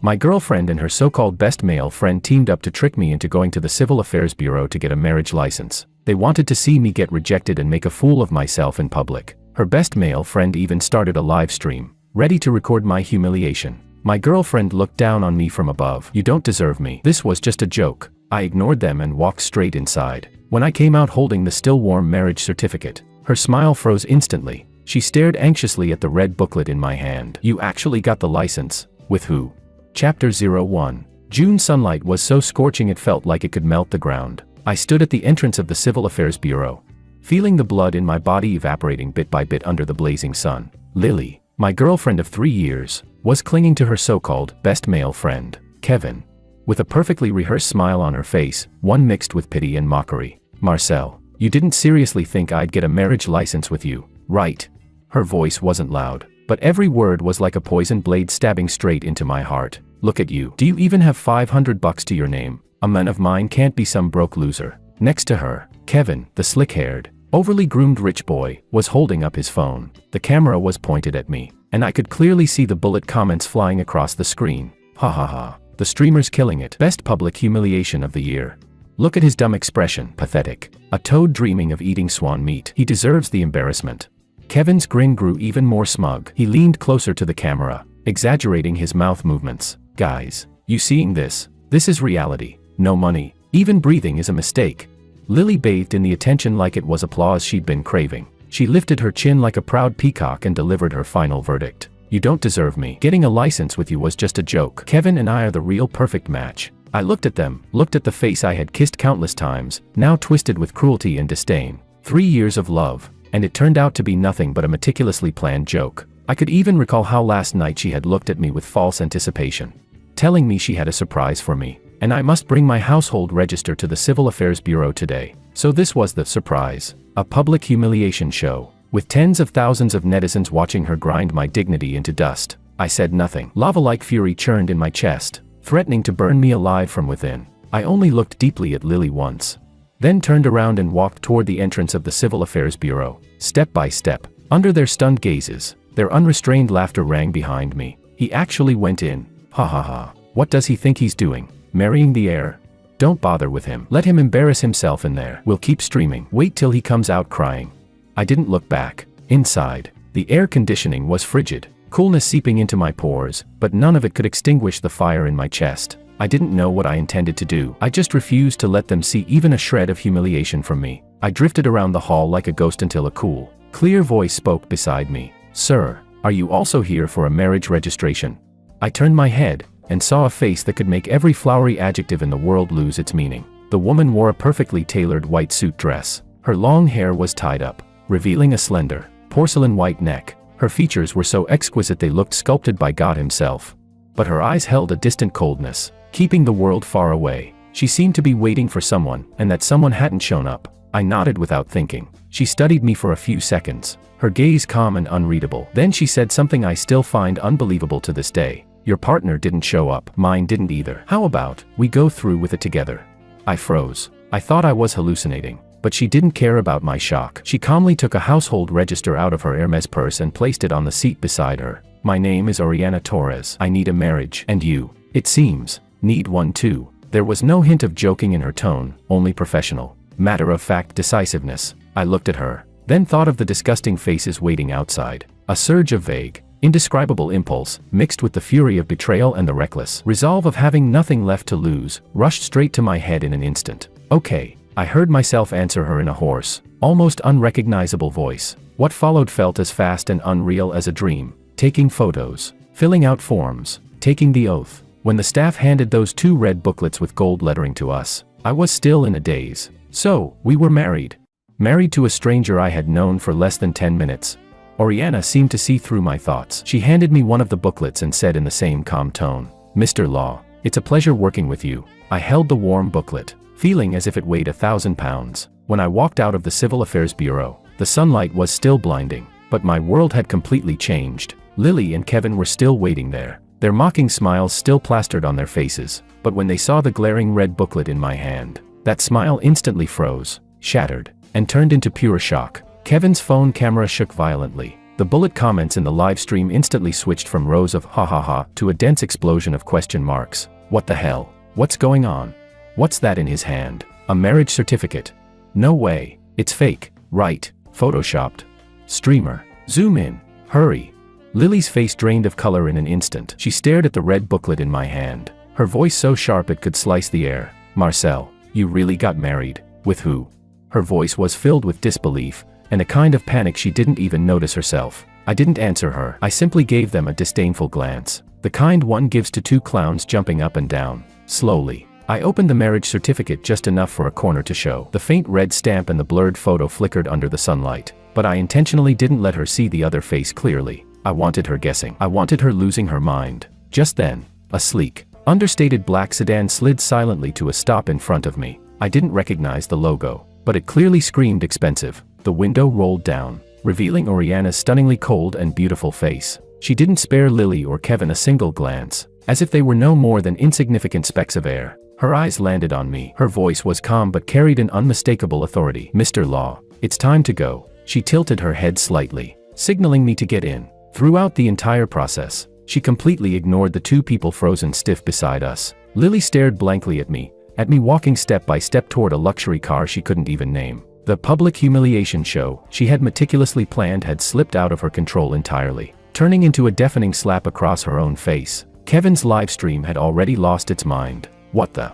My girlfriend and her so-called best male friend teamed up to trick me into going to the Civil Affairs Bureau to get a marriage license. They wanted to see me get rejected and make a fool of myself in public. Her best male friend even started a live stream, ready to record my humiliation. My girlfriend looked down on me from above. "You don't deserve me. This was just a joke." I ignored them and walked straight inside. When I came out holding the still warm marriage certificate, her smile froze instantly. She stared anxiously at the red booklet in my hand. "You actually got the license? With who?" Chapter 01. June sunlight was so scorching it felt like it could melt the ground. I stood at the entrance of the Civil Affairs Bureau, feeling the blood in my body evaporating bit by bit under the blazing sun. Lily, my girlfriend of 3 years, was clinging to her so-called best male friend, Kevin, with a perfectly rehearsed smile on her face, one mixed with pity and mockery. "Marcel, you didn't seriously think I'd get a marriage license with you, right?" Her voice wasn't loud, but every word was like a poison blade stabbing straight into my heart. "Look at you. Do you even have $500 to your name? A man of mine can't be some broke loser." Next to her, Kevin, the slick-haired, overly groomed rich boy, was holding up his phone. The camera was pointed at me, and I could clearly see the bullet comments flying across the screen. "Ha ha ha. The streamer's killing it. Best public humiliation of the year. Look at his dumb expression. Pathetic. A toad dreaming of eating swan meat. He deserves the embarrassment." Kevin's grin grew even more smug. He leaned closer to the camera, exaggerating his mouth movements. "Guys, you seeing this? This is reality. No money. Even breathing is a mistake." Lily bathed in the attention like it was applause she'd been craving. She lifted her chin like a proud peacock and delivered her final verdict. "You don't deserve me. Getting a license with you was just a joke. Kevin and I are the real perfect match." I looked at them, looked at the face I had kissed countless times, now twisted with cruelty and disdain. 3 years of love, and it turned out to be nothing but a meticulously planned joke. I could even recall how last night she had looked at me with false anticipation, telling me she had a surprise for me, and I must bring my household register to the Civil Affairs Bureau today. So this was the surprise. A public humiliation show, with tens of thousands of netizens watching her grind my dignity into dust. I said nothing. Lava-like fury churned in my chest, threatening to burn me alive from within. I only looked deeply at Lily once, then turned around and walked toward the entrance of the Civil Affairs Bureau. Step by step, under their stunned gazes, their unrestrained laughter rang behind me. "He actually went in. Ha ha ha. What does he think he's doing? Marrying the heir? Don't bother with him. Let him embarrass himself in there. We'll keep streaming. Wait till he comes out crying." I didn't look back. Inside, the air conditioning was frigid, coolness seeping into my pores, but none of it could extinguish the fire in my chest. I didn't know what I intended to do. I just refused to let them see even a shred of humiliation from me. I drifted around the hall like a ghost until a cool, clear voice spoke beside me. "Sir, are you also here for a marriage registration?" I turned my head, and saw a face that could make every flowery adjective in the world lose its meaning. The woman wore a perfectly tailored white suit dress. Her long hair was tied up, revealing a slender, porcelain white neck. Her features were so exquisite they looked sculpted by God himself. But her eyes held a distant coldness, keeping the world far away. She seemed to be waiting for someone, and that someone hadn't shown up. I nodded without thinking. She studied me for a few seconds, her gaze calm and unreadable. Then she said something I still find unbelievable to this day. "Your partner didn't show up. Mine didn't either. How about we go through with it together?" I froze. I thought I was hallucinating, but she didn't care about my shock. She calmly took a household register out of her Hermes purse and placed it on the seat beside her. "My name is Oriana Torres. I need a marriage. And you, it seems, need one too." There was no hint of joking in her tone, only professional, matter-of-fact decisiveness. I looked at her, then thought of the disgusting faces waiting outside. A surge of vague, indescribable impulse, mixed with the fury of betrayal and the reckless resolve of having nothing left to lose, rushed straight to my head in an instant. "Okay," I heard myself answer her in a hoarse, almost unrecognizable voice. What followed felt as fast and unreal as a dream. Taking photos, filling out forms, taking the oath. When the staff handed those 2 red booklets with gold lettering to us, I was still in a daze. So, we were married. Married to a stranger I had known for less than 10 minutes. Oriana seemed to see through my thoughts. She handed me one of the booklets and said in the same calm tone, "Mr. Law, it's a pleasure working with you." I held the warm booklet, feeling as if it weighed 1,000 pounds. When I walked out of the Civil Affairs Bureau, the sunlight was still blinding, but my world had completely changed. Lily and Kevin were still waiting there, their mocking smiles still plastered on their faces, but when they saw the glaring red booklet in my hand, that smile instantly froze, shattered, and turned into pure shock. Kevin's phone camera shook violently, The bullet comments in the live stream instantly switched from rows of ha ha ha to a dense explosion of question marks. What the hell? What's going on? What's that in his hand? A marriage certificate? No way. It's fake, right? Photoshopped. Streamer. Zoom in. Hurry. Lily's face drained of color in an instant. She stared at the red booklet in my hand, her voice so sharp it could slice the air. Marcel, you really got married? With who? Her voice was filled with disbelief, and a kind of panic she didn't even notice herself. I didn't answer her. I simply gave them a disdainful glance, the kind one gives to two clowns jumping up and down. Slowly, I opened the marriage certificate just enough for a corner to show. The faint red stamp and the blurred photo flickered under the sunlight, but I intentionally didn't let her see the other face clearly. I wanted her guessing. I wanted her losing her mind. Just then, a sleek, understated black sedan slid silently to a stop in front of me. I didn't recognize the logo, but it clearly screamed expensive. The window rolled down, revealing Oriana's stunningly cold and beautiful face. She didn't spare Lily or Kevin a single glance, as if they were no more than insignificant specks of air. Her eyes landed on me. Her voice was calm but carried an unmistakable authority. Mr. Law, it's time to go. She tilted her head slightly, signaling me to get in. Throughout the entire process, she completely ignored the two people frozen stiff beside us. Lily stared blankly at me walking step by step toward a luxury car she couldn't even name. The public humiliation show she had meticulously planned had slipped out of her control entirely, turning into a deafening slap across her own face. Kevin's live stream had already lost its mind. What the?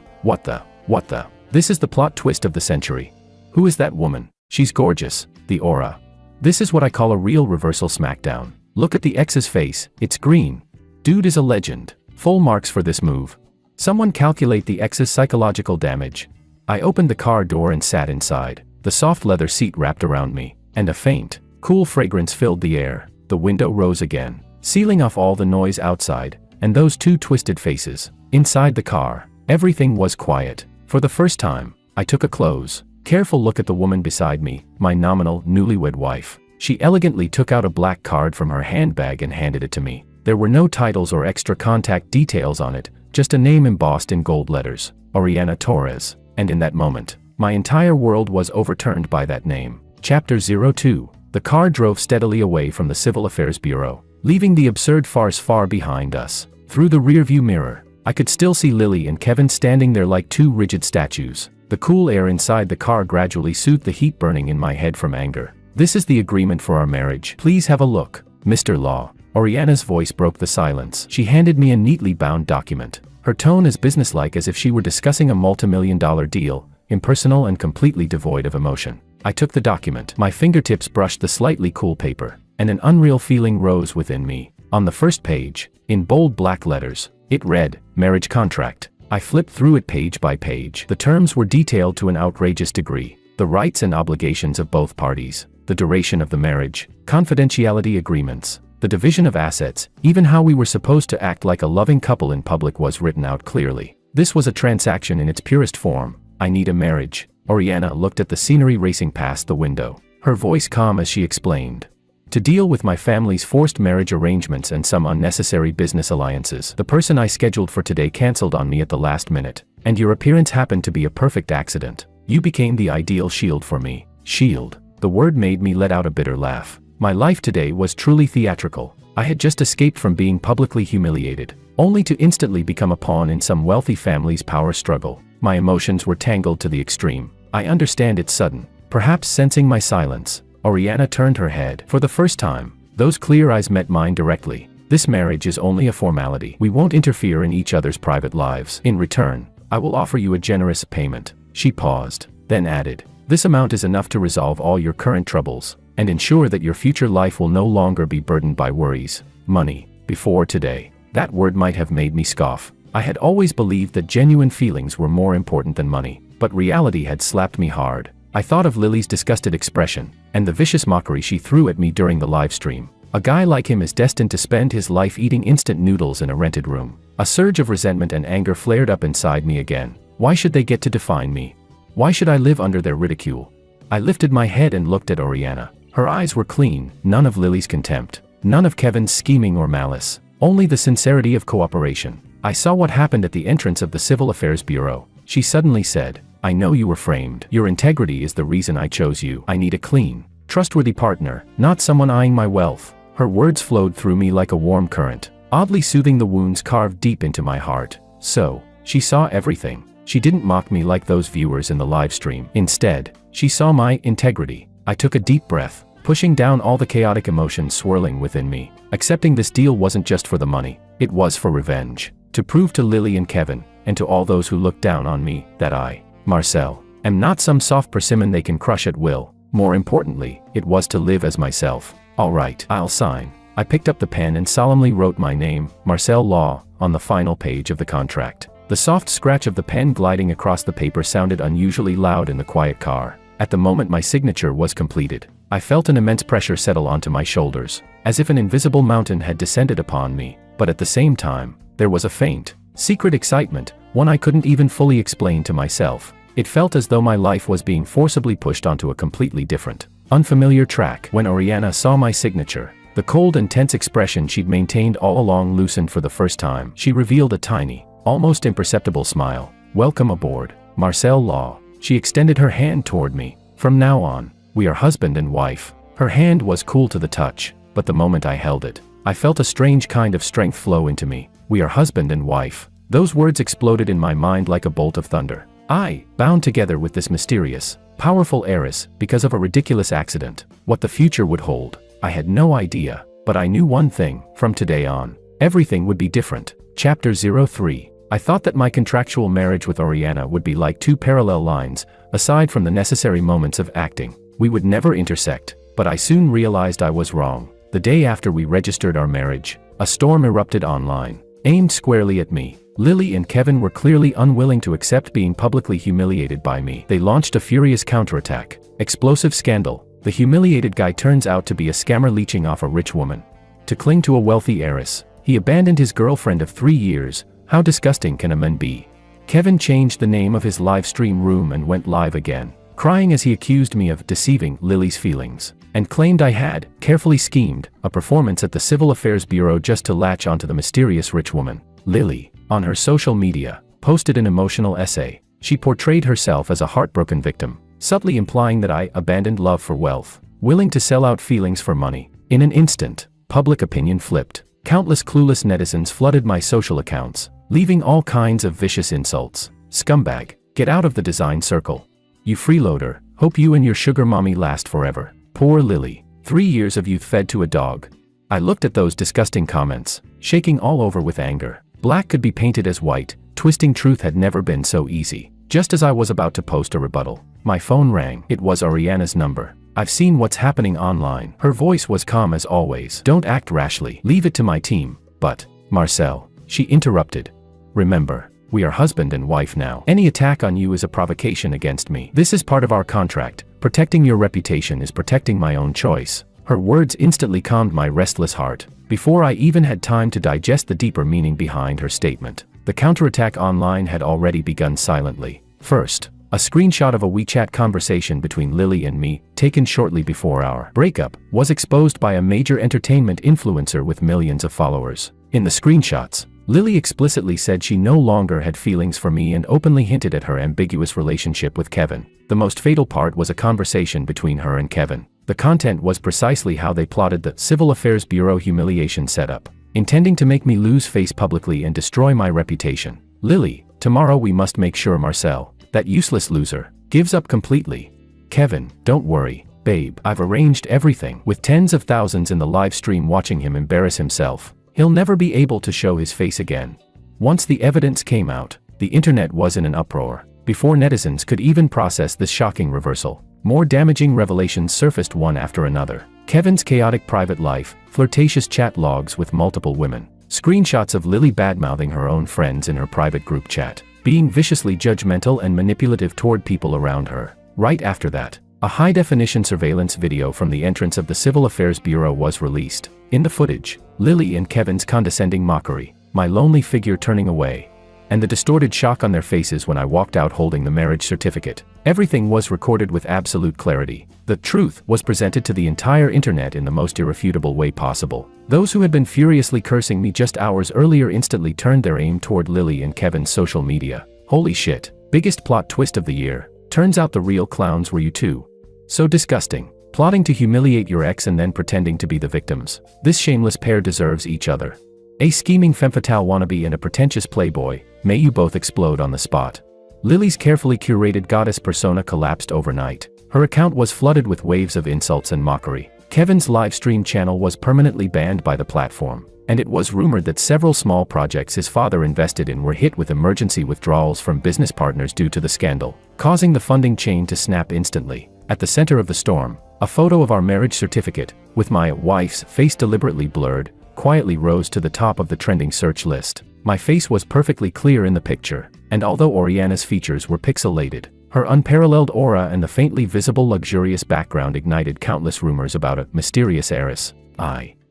This is the plot twist of the century. Who is that woman? She's gorgeous. The aura. This is what I call a real reversal smackdown. Look at the ex's face, it's green. Dude is a legend. Full marks for this move. Someone calculate the ex's psychological damage. I opened the car door and sat inside. The soft leather seat wrapped around me, and a faint, cool fragrance filled the air. The window rose again, sealing off all the noise outside, and those two twisted faces. Inside the car, everything was quiet. For the first time, I took a close, careful look at the woman beside me, my nominal, newlywed wife. She elegantly took out a black card from her handbag and handed it to me. There were no titles or extra contact details on it, just a name embossed in gold letters, Oriana Torres. And in that moment, my entire world was overturned by that name. Chapter 02. The car drove steadily away from the Civil Affairs Bureau, leaving the absurd farce far behind us. Through the rearview mirror, I could still see Lily and Kevin standing there like two rigid statues. The cool air inside the car gradually soothed the heat burning in my head from anger. This is the agreement for our marriage. Please have a look, Mr. Law. Oriana's voice broke the silence. She handed me a neatly bound document, her tone as businesslike as if she were discussing a multi-million-dollar deal, impersonal and completely devoid of emotion. I took the document. My fingertips brushed the slightly cool paper, and an unreal feeling rose within me. On the first page, in bold black letters, it read, Marriage Contract. I flipped through it page by page. The terms were detailed to an outrageous degree. The rights and obligations of both parties, the duration of the marriage, confidentiality agreements, the division of assets, even how we were supposed to act like a loving couple in public was written out clearly. This was a transaction in its purest form. I need a marriage. Oriana looked at the scenery racing past the window, her voice calm as she explained. To deal with my family's forced marriage arrangements and some unnecessary business alliances. The person I scheduled for today canceled on me at the last minute, and your appearance happened to be a perfect accident. You became the ideal shield for me. Shield. The word made me let out a bitter laugh. My life today was truly theatrical. I had just escaped from being publicly humiliated, only to instantly become a pawn in some wealthy family's power struggle. My emotions were tangled to the extreme. I understand it's sudden. Perhaps sensing my silence, Oriana turned her head. For the first time, those clear eyes met mine directly. This marriage is only a formality. We won't interfere in each other's private lives. In return, I will offer you a generous payment. She paused, then added, this amount is enough to resolve all your current troubles, and ensure that your future life will no longer be burdened by worries. Money. Before today, that word might have made me scoff. I had always believed that genuine feelings were more important than money, but reality had slapped me hard. I thought of Lily's disgusted expression, and the vicious mockery she threw at me during the live stream. A guy like him is destined to spend his life eating instant noodles in a rented room. A surge of resentment and anger flared up inside me again. Why should they get to define me? Why should I live under their ridicule? I lifted my head and looked at Oriana. Her eyes were clean, none of Lily's contempt, none of Kevin's scheming or malice, only the sincerity of cooperation. I saw what happened at the entrance of the Civil Affairs Bureau. She suddenly said, I know you were framed. Your integrity is the reason I chose you. I need a clean, trustworthy partner, not someone eyeing my wealth. Her words flowed through me like a warm current, oddly soothing the wounds carved deep into my heart. So, she saw everything. She didn't mock me like those viewers in the live stream. Instead, she saw my integrity. I took a deep breath, pushing down all the chaotic emotions swirling within me. Accepting this deal wasn't just for the money, it was for revenge. To prove to Lily and Kevin, and to all those who looked down on me, that I, Marcel, am not some soft persimmon they can crush at will. More importantly, it was to live as myself. All right, I'll sign. I picked up the pen and solemnly wrote my name, Marcel Law, on the final page of the contract. The soft scratch of the pen gliding across the paper sounded unusually loud in the quiet car. At the moment my signature was completed, I felt an immense pressure settle onto my shoulders, as if an invisible mountain had descended upon me. But at the same time, there was a faint, secret excitement, one I couldn't even fully explain to myself. It felt as though my life was being forcibly pushed onto a completely different, unfamiliar track. When Oriana saw my signature, the cold and tense expression she'd maintained all along loosened for the first time. She revealed a tiny, almost imperceptible smile. "Welcome aboard, Marcel Law." She extended her hand toward me. "From now on, we are husband and wife." Her hand was cool to the touch, but the moment I held it, I felt a strange kind of strength flow into me. "We are husband and wife." Those words exploded in my mind like a bolt of thunder. I, bound together with this mysterious, powerful heiress, because of a ridiculous accident. What the future would hold, I had no idea, but I knew one thing: from today on, everything would be different. Chapter 03. I thought that my contractual marriage with Oriana would be like two parallel lines, aside from the necessary moments of acting. We would never intersect, but I soon realized I was wrong. The day after we registered our marriage, a storm erupted online, aimed squarely at me. Lily and Kevin were clearly unwilling to accept being publicly humiliated by me. They launched a furious counterattack. Explosive scandal. The humiliated guy turns out to be a scammer leeching off a rich woman to cling to a wealthy heiress. He abandoned his girlfriend of 3 years. How disgusting can a man be? Kevin changed the name of his live stream room and went live again, crying as he accused me of deceiving Lily's feelings, and claimed I had carefully schemed a performance at the Civil Affairs Bureau just to latch onto the mysterious rich woman. Lily, on her social media, posted an emotional essay. She portrayed herself as a heartbroken victim, subtly implying that I abandoned love for wealth, willing to sell out feelings for money. In an instant, public opinion flipped. Countless clueless netizens flooded my social accounts, leaving all kinds of vicious insults. "Scumbag, get out of the design circle. You freeloader, hope you and your sugar mommy last forever. Poor Lily, 3 years of youth fed to a dog." I looked at those disgusting comments, shaking all over with anger. Black could be painted as white. Twisting truth had never been so easy. Just as I was about to post a rebuttal, my phone rang. It was Oriana's number. "I've seen what's happening online." Her voice was calm as always. "Don't act rashly. Leave it to my team." "But, Marcel," she interrupted. "Remember, we are husband and wife now. Any attack on you is a provocation against me. This is part of our contract. Protecting your reputation is protecting my own choice." Her words instantly calmed my restless heart. Before I even had time to digest the deeper meaning behind her statement, the counterattack online had already begun silently. First, a screenshot of a WeChat conversation between Lily and me, taken shortly before our breakup, was exposed by a major entertainment influencer with millions of followers. In the screenshots, Lily explicitly said she no longer had feelings for me and openly hinted at her ambiguous relationship with Kevin. The most fatal part was a conversation between her and Kevin. The content was precisely how they plotted the Civil Affairs Bureau humiliation setup, intending to make me lose face publicly and destroy my reputation. "Lily, tomorrow we must make sure Marcel, that useless loser, gives up completely. Kevin, don't worry, babe, I've arranged everything." With tens of thousands in the live stream watching him embarrass himself, he'll never be able to show his face again. Once the evidence came out, the internet was in an uproar. Before netizens could even process this shocking reversal, more damaging revelations surfaced one after another. Kevin's chaotic private life, flirtatious chat logs with multiple women, screenshots of Lily badmouthing her own friends in her private group chat, being viciously judgmental and manipulative toward people around her. Right after that, a high-definition surveillance video from the entrance of the Civil Affairs Bureau was released. In the footage, Lily and Kevin's condescending mockery, my lonely figure turning away, and the distorted shock on their faces when I walked out holding the marriage certificate. Everything was recorded with absolute clarity. The truth was presented to the entire internet in the most irrefutable way possible. Those who had been furiously cursing me just hours earlier instantly turned their aim toward Lily and Kevin's social media. Holy shit, biggest plot twist of the year. Turns out the real clowns were you too. So disgusting. Plotting to humiliate your ex and then pretending to be the victims. This shameless pair deserves each other. A scheming femme fatale wannabe and a pretentious playboy, may you both explode on the spot. Lily's carefully curated goddess persona collapsed overnight. Her account was flooded with waves of insults and mockery. Kevin's livestream channel was permanently banned by the platform, and it was rumored that several small projects his father invested in were hit with emergency withdrawals from business partners due to the scandal, causing the funding chain to snap instantly. At the center of the storm, a photo of our marriage certificate, with my wife's face deliberately blurred, quietly rose to the top of the trending search list. My face was perfectly clear in the picture, and although Oriana's features were pixelated, her unparalleled aura and the faintly visible luxurious background ignited countless rumors about a mysterious heiress.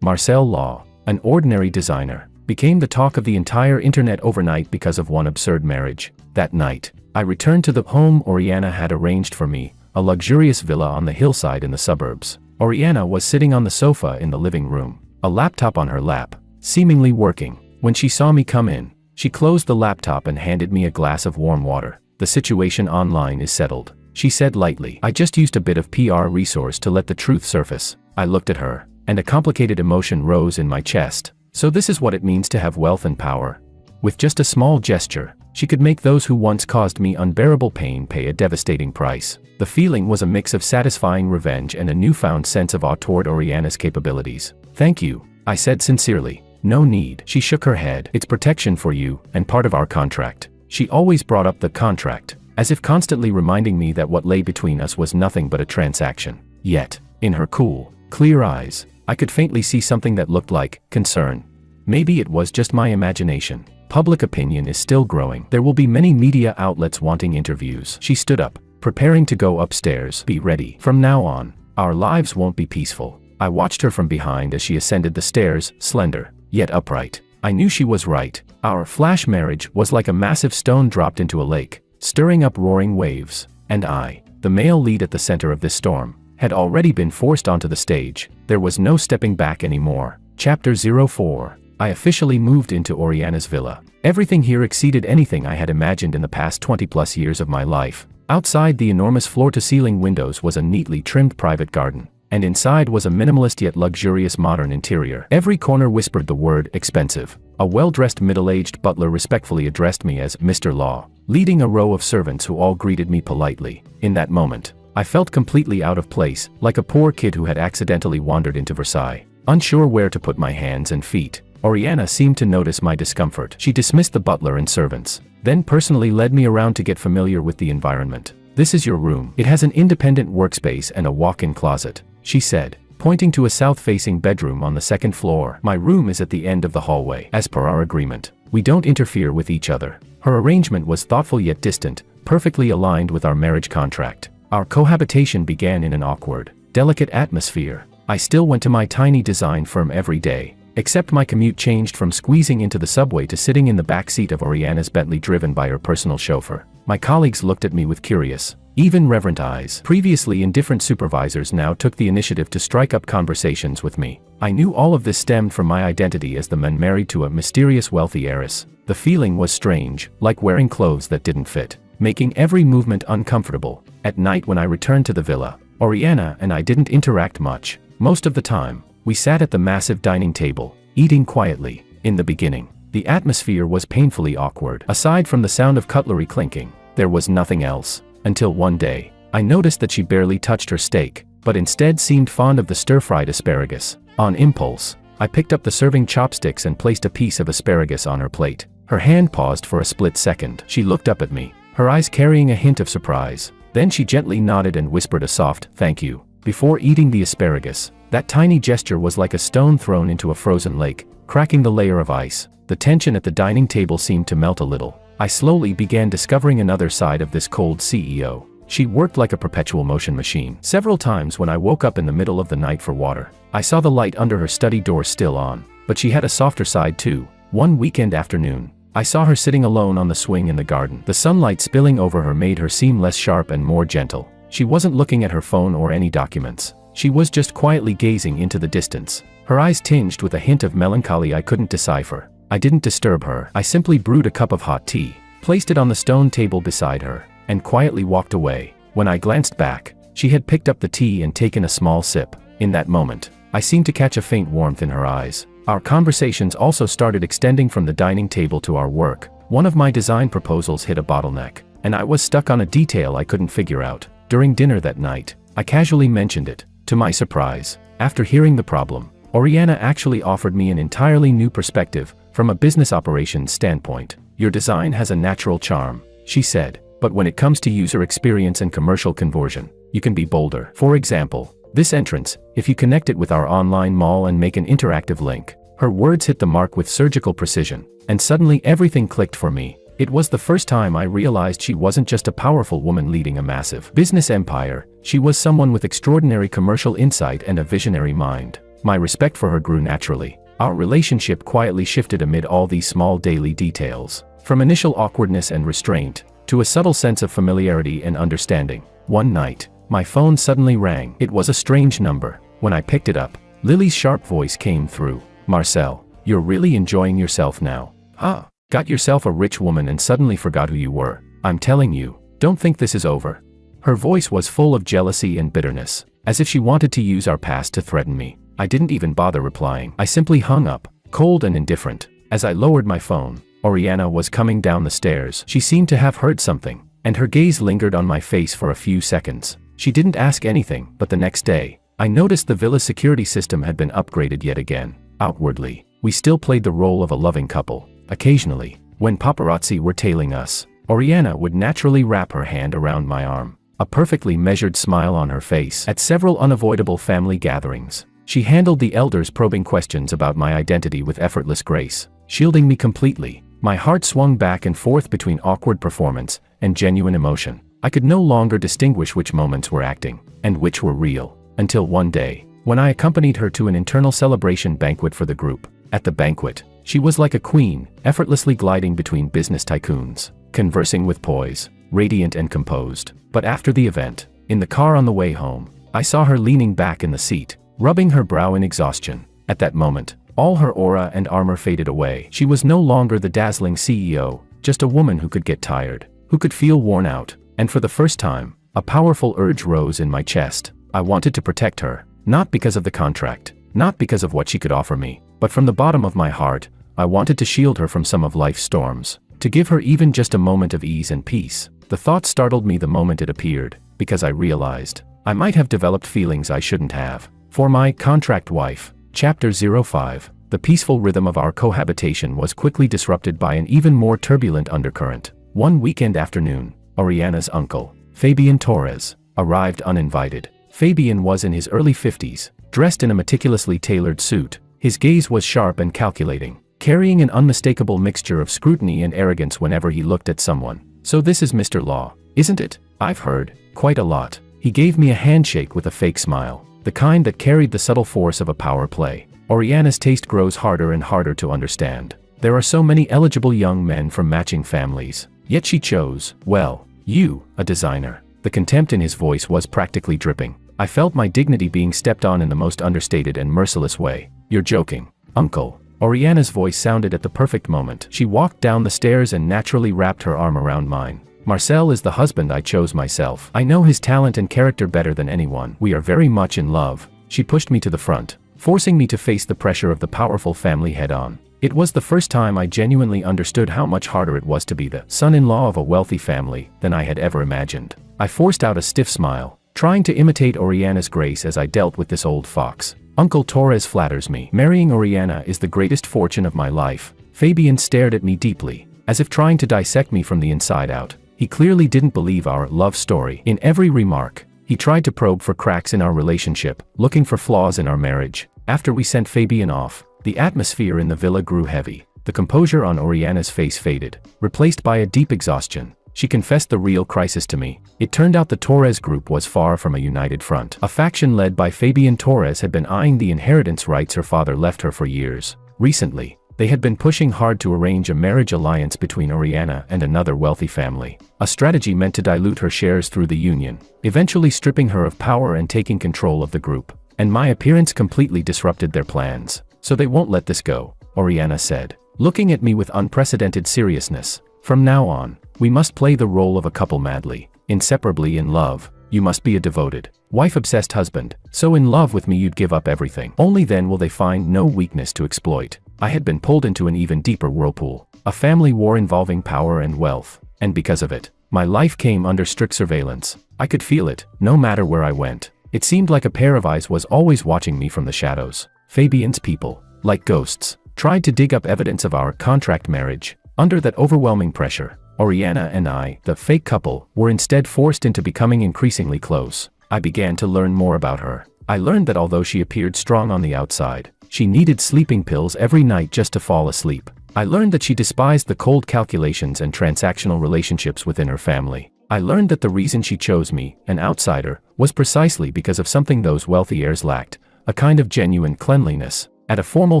Marcel Law, an ordinary designer, became the talk of the entire internet overnight because of one absurd marriage. That night, I returned to the home Oriana had arranged for me, a luxurious villa on the hillside in the suburbs. Oriana was sitting on the sofa in the living room, a laptop on her lap, seemingly working. When she saw me come in, she closed the laptop and handed me a glass of warm water. The situation online is settled, she said lightly. I just used a bit of PR resource to let the truth surface. I looked at her, and a complicated emotion rose in my chest. So this is what it means to have wealth and power. With just a small gesture, she could make those who once caused me unbearable pain pay a devastating price. The feeling was a mix of satisfying revenge and a newfound sense of awe toward Oriana's capabilities. Thank you, I said sincerely. No need. She shook her head. It's protection for you, and part of our contract. She always brought up the contract, as if constantly reminding me that what lay between us was nothing but a transaction. Yet, in her cool, clear eyes, I could faintly see something that looked like concern. Maybe it was just my imagination. Public opinion is still growing. There will be many media outlets wanting interviews. She stood up, preparing to go upstairs. Be ready. From now on, our lives won't be peaceful. I watched her from behind as she ascended the stairs, slender, yet upright. I knew she was right. Our flash marriage was like a massive stone dropped into a lake, stirring up roaring waves. And I, the male lead at the center of this storm, had already been forced onto the stage. There was no stepping back anymore. Chapter 04. I officially moved into Oriana's villa. Everything here exceeded anything I had imagined in the past 20+ years of my life. Outside the enormous floor-to-ceiling windows was a neatly trimmed private garden, and inside was a minimalist yet luxurious modern interior. Every corner whispered the word expensive. A well-dressed middle-aged butler respectfully addressed me as Mr. Law, leading a row of servants who all greeted me politely. In that moment, I felt completely out of place, like a poor kid who had accidentally wandered into Versailles, unsure where to put my hands and feet. Oriana seemed to notice my discomfort. She dismissed the butler and servants, then personally led me around to get familiar with the environment. This is your room. It has an independent workspace and a walk-in closet, she said, pointing to a south-facing bedroom on the second floor. My room is at the end of the hallway. As per our agreement, we don't interfere with each other. Her arrangement was thoughtful yet distant, perfectly aligned with our marriage contract. Our cohabitation began in an awkward, delicate atmosphere. I still went to my tiny design firm every day, except my commute changed from squeezing into the subway to sitting in the back seat of Oriana's Bentley driven by her personal chauffeur. My colleagues looked at me with curious, even reverent eyes. Previously indifferent supervisors now took the initiative to strike up conversations with me. I knew all of this stemmed from my identity as the man married to a mysterious wealthy heiress. The feeling was strange, like wearing clothes that didn't fit, making every movement uncomfortable. At night when I returned to the villa, Oriana and I didn't interact much. Most of the time, we sat at the massive dining table, eating quietly. In the beginning, the atmosphere was painfully awkward. Aside from the sound of cutlery clinking, there was nothing else. Until one day, I noticed that she barely touched her steak, but instead seemed fond of the stir-fried asparagus. On impulse, I picked up the serving chopsticks and placed a piece of asparagus on her plate. Her hand paused for a split second. She looked up at me, her eyes carrying a hint of surprise. Then she gently nodded and whispered a soft, "Thank you," before eating the asparagus. That tiny gesture was like a stone thrown into a frozen lake, cracking the layer of ice. The tension at the dining table seemed to melt a little. I slowly began discovering another side of this cold CEO. She worked like a perpetual motion machine. Several times when I woke up in the middle of the night for water, I saw the light under her study door still on. But she had a softer side too. One weekend afternoon, I saw her sitting alone on the swing in the garden. The sunlight spilling over her made her seem less sharp and more gentle. She wasn't looking at her phone or any documents. She was just quietly gazing into the distance, her eyes tinged with a hint of melancholy I couldn't decipher. I didn't disturb her. I simply brewed a cup of hot tea, placed it on the stone table beside her, and quietly walked away. When I glanced back, She had picked up the tea and taken a small sip. In that moment, I seemed to catch a faint warmth in her eyes. Our conversations also started extending from the dining table to our work. One of my design proposals hit a bottleneck, and I was stuck on a detail I couldn't figure out. During dinner that night, I casually mentioned it. To my surprise, after hearing the problem, Oriana actually offered me an entirely new perspective from a business operations standpoint. Your design has a natural charm, she said, but when it comes to user experience and commercial conversion, you can be bolder. For example, this entrance, if you connect it with our online mall and make an interactive link. Her words hit the mark with surgical precision, and suddenly everything clicked for me. It was the first time I realized she wasn't just a powerful woman leading a massive business empire, she was someone with extraordinary commercial insight and a visionary mind. My respect for her grew naturally. Our relationship quietly shifted amid all these small daily details, from initial awkwardness and restraint, to a subtle sense of familiarity and understanding. One night, my phone suddenly rang. It was a strange number. When I picked it up, Lily's sharp voice came through. Marcel, you're really enjoying yourself now. Huh? Got yourself a rich woman and suddenly forgot who you were. I'm telling you, don't think this is over. Her voice was full of jealousy and bitterness, as if she wanted to use our past to threaten me. I didn't even bother replying. I simply hung up, cold and indifferent. As I lowered my phone, Oriana was coming down the stairs. She seemed to have heard something, and her gaze lingered on my face for a few seconds. She didn't ask anything, but the next day, I noticed the villa's security system had been upgraded yet again. Outwardly, we still played the role of a loving couple. Occasionally, when paparazzi were tailing us, Oriana would naturally wrap her hand around my arm, a perfectly measured smile on her face. At several unavoidable family gatherings, she handled the elders' probing questions about my identity with effortless grace, shielding me completely. My heart swung back and forth between awkward performance and genuine emotion. I could no longer distinguish which moments were acting and which were real, until one day, when I accompanied her to an internal celebration banquet for the group. At the banquet, she was like a queen, effortlessly gliding between business tycoons, conversing with poise, radiant and composed. But after the event, in the car on the way home, I saw her leaning back in the seat, rubbing her brow in exhaustion. At that moment, all her aura and armor faded away. She was no longer the dazzling CEO, just a woman who could get tired, who could feel worn out, and for the first time, a powerful urge rose in my chest. I wanted to protect her, not because of the contract, not because of what she could offer me, but from the bottom of my heart, I wanted to shield her from some of life's storms, to give her even just a moment of ease and peace. The thought startled me the moment it appeared, because I realized I might have developed feelings I shouldn't have. For my contract wife, Chapter 05, the peaceful rhythm of our cohabitation was quickly disrupted by an even more turbulent undercurrent. One weekend afternoon, Oriana's uncle, Fabian Torres, arrived uninvited. Fabian was in his early 50s, dressed in a meticulously tailored suit. His gaze was sharp and calculating, carrying an unmistakable mixture of scrutiny and arrogance whenever he looked at someone. So this is Mr. Law, isn't it? I've heard quite a lot. He gave me a handshake with a fake smile, the kind that carried the subtle force of a power play. Oriana's taste grows harder and harder to understand. There are so many eligible young men from matching families, yet she chose, well, you, a designer. The contempt in his voice was practically dripping. I felt my dignity being stepped on in the most understated and merciless way. You're joking, uncle. Oriana's voice sounded at the perfect moment. She walked down the stairs and naturally wrapped her arm around mine. Marcel is the husband I chose myself. I know his talent and character better than anyone. We are very much in love. She pushed me to the front, forcing me to face the pressure of the powerful family head-on. It was the first time I genuinely understood how much harder it was to be the son-in-law of a wealthy family than I had ever imagined. I forced out a stiff smile, trying to imitate Oriana's grace as I dealt with this old fox. Uncle Torres flatters me. Marrying Oriana is the greatest fortune of my life. Fabian stared at me deeply, as if trying to dissect me from the inside out. He clearly didn't believe our love story. In every remark, he tried to probe for cracks in our relationship, looking for flaws in our marriage. After we sent Fabian off, the atmosphere in the villa grew heavy. The composure on Oriana's face faded, replaced by a deep exhaustion. She confessed the real crisis to me. It turned out the Torres group was far from a united front. A faction led by Fabian Torres had been eyeing the inheritance rights her father left her for years. Recently, they had been pushing hard to arrange a marriage alliance between Oriana and another wealthy family, a strategy meant to dilute her shares through the union, eventually stripping her of power and taking control of the group. And my appearance completely disrupted their plans. So they won't let this go, Oriana said, looking at me with unprecedented seriousness. From now on, we must play the role of a couple madly, inseparably in love. You must be a devoted, wife-obsessed husband, so in love with me you'd give up everything. Only then will they find no weakness to exploit. I had been pulled into an even deeper whirlpool, a family war involving power and wealth, and because of it, my life came under strict surveillance. I could feel it, no matter where I went. It seemed like a pair of eyes was always watching me from the shadows. Fabian's people, like ghosts, tried to dig up evidence of our contract marriage. Under that overwhelming pressure, Oriana and I, the fake couple, were instead forced into becoming increasingly close. I began to learn more about her. I learned that although she appeared strong on the outside, she needed sleeping pills every night just to fall asleep. I learned that she despised the cold calculations and transactional relationships within her family. I learned that the reason she chose me, an outsider, was precisely because of something those wealthy heirs lacked, a kind of genuine cleanliness. At a formal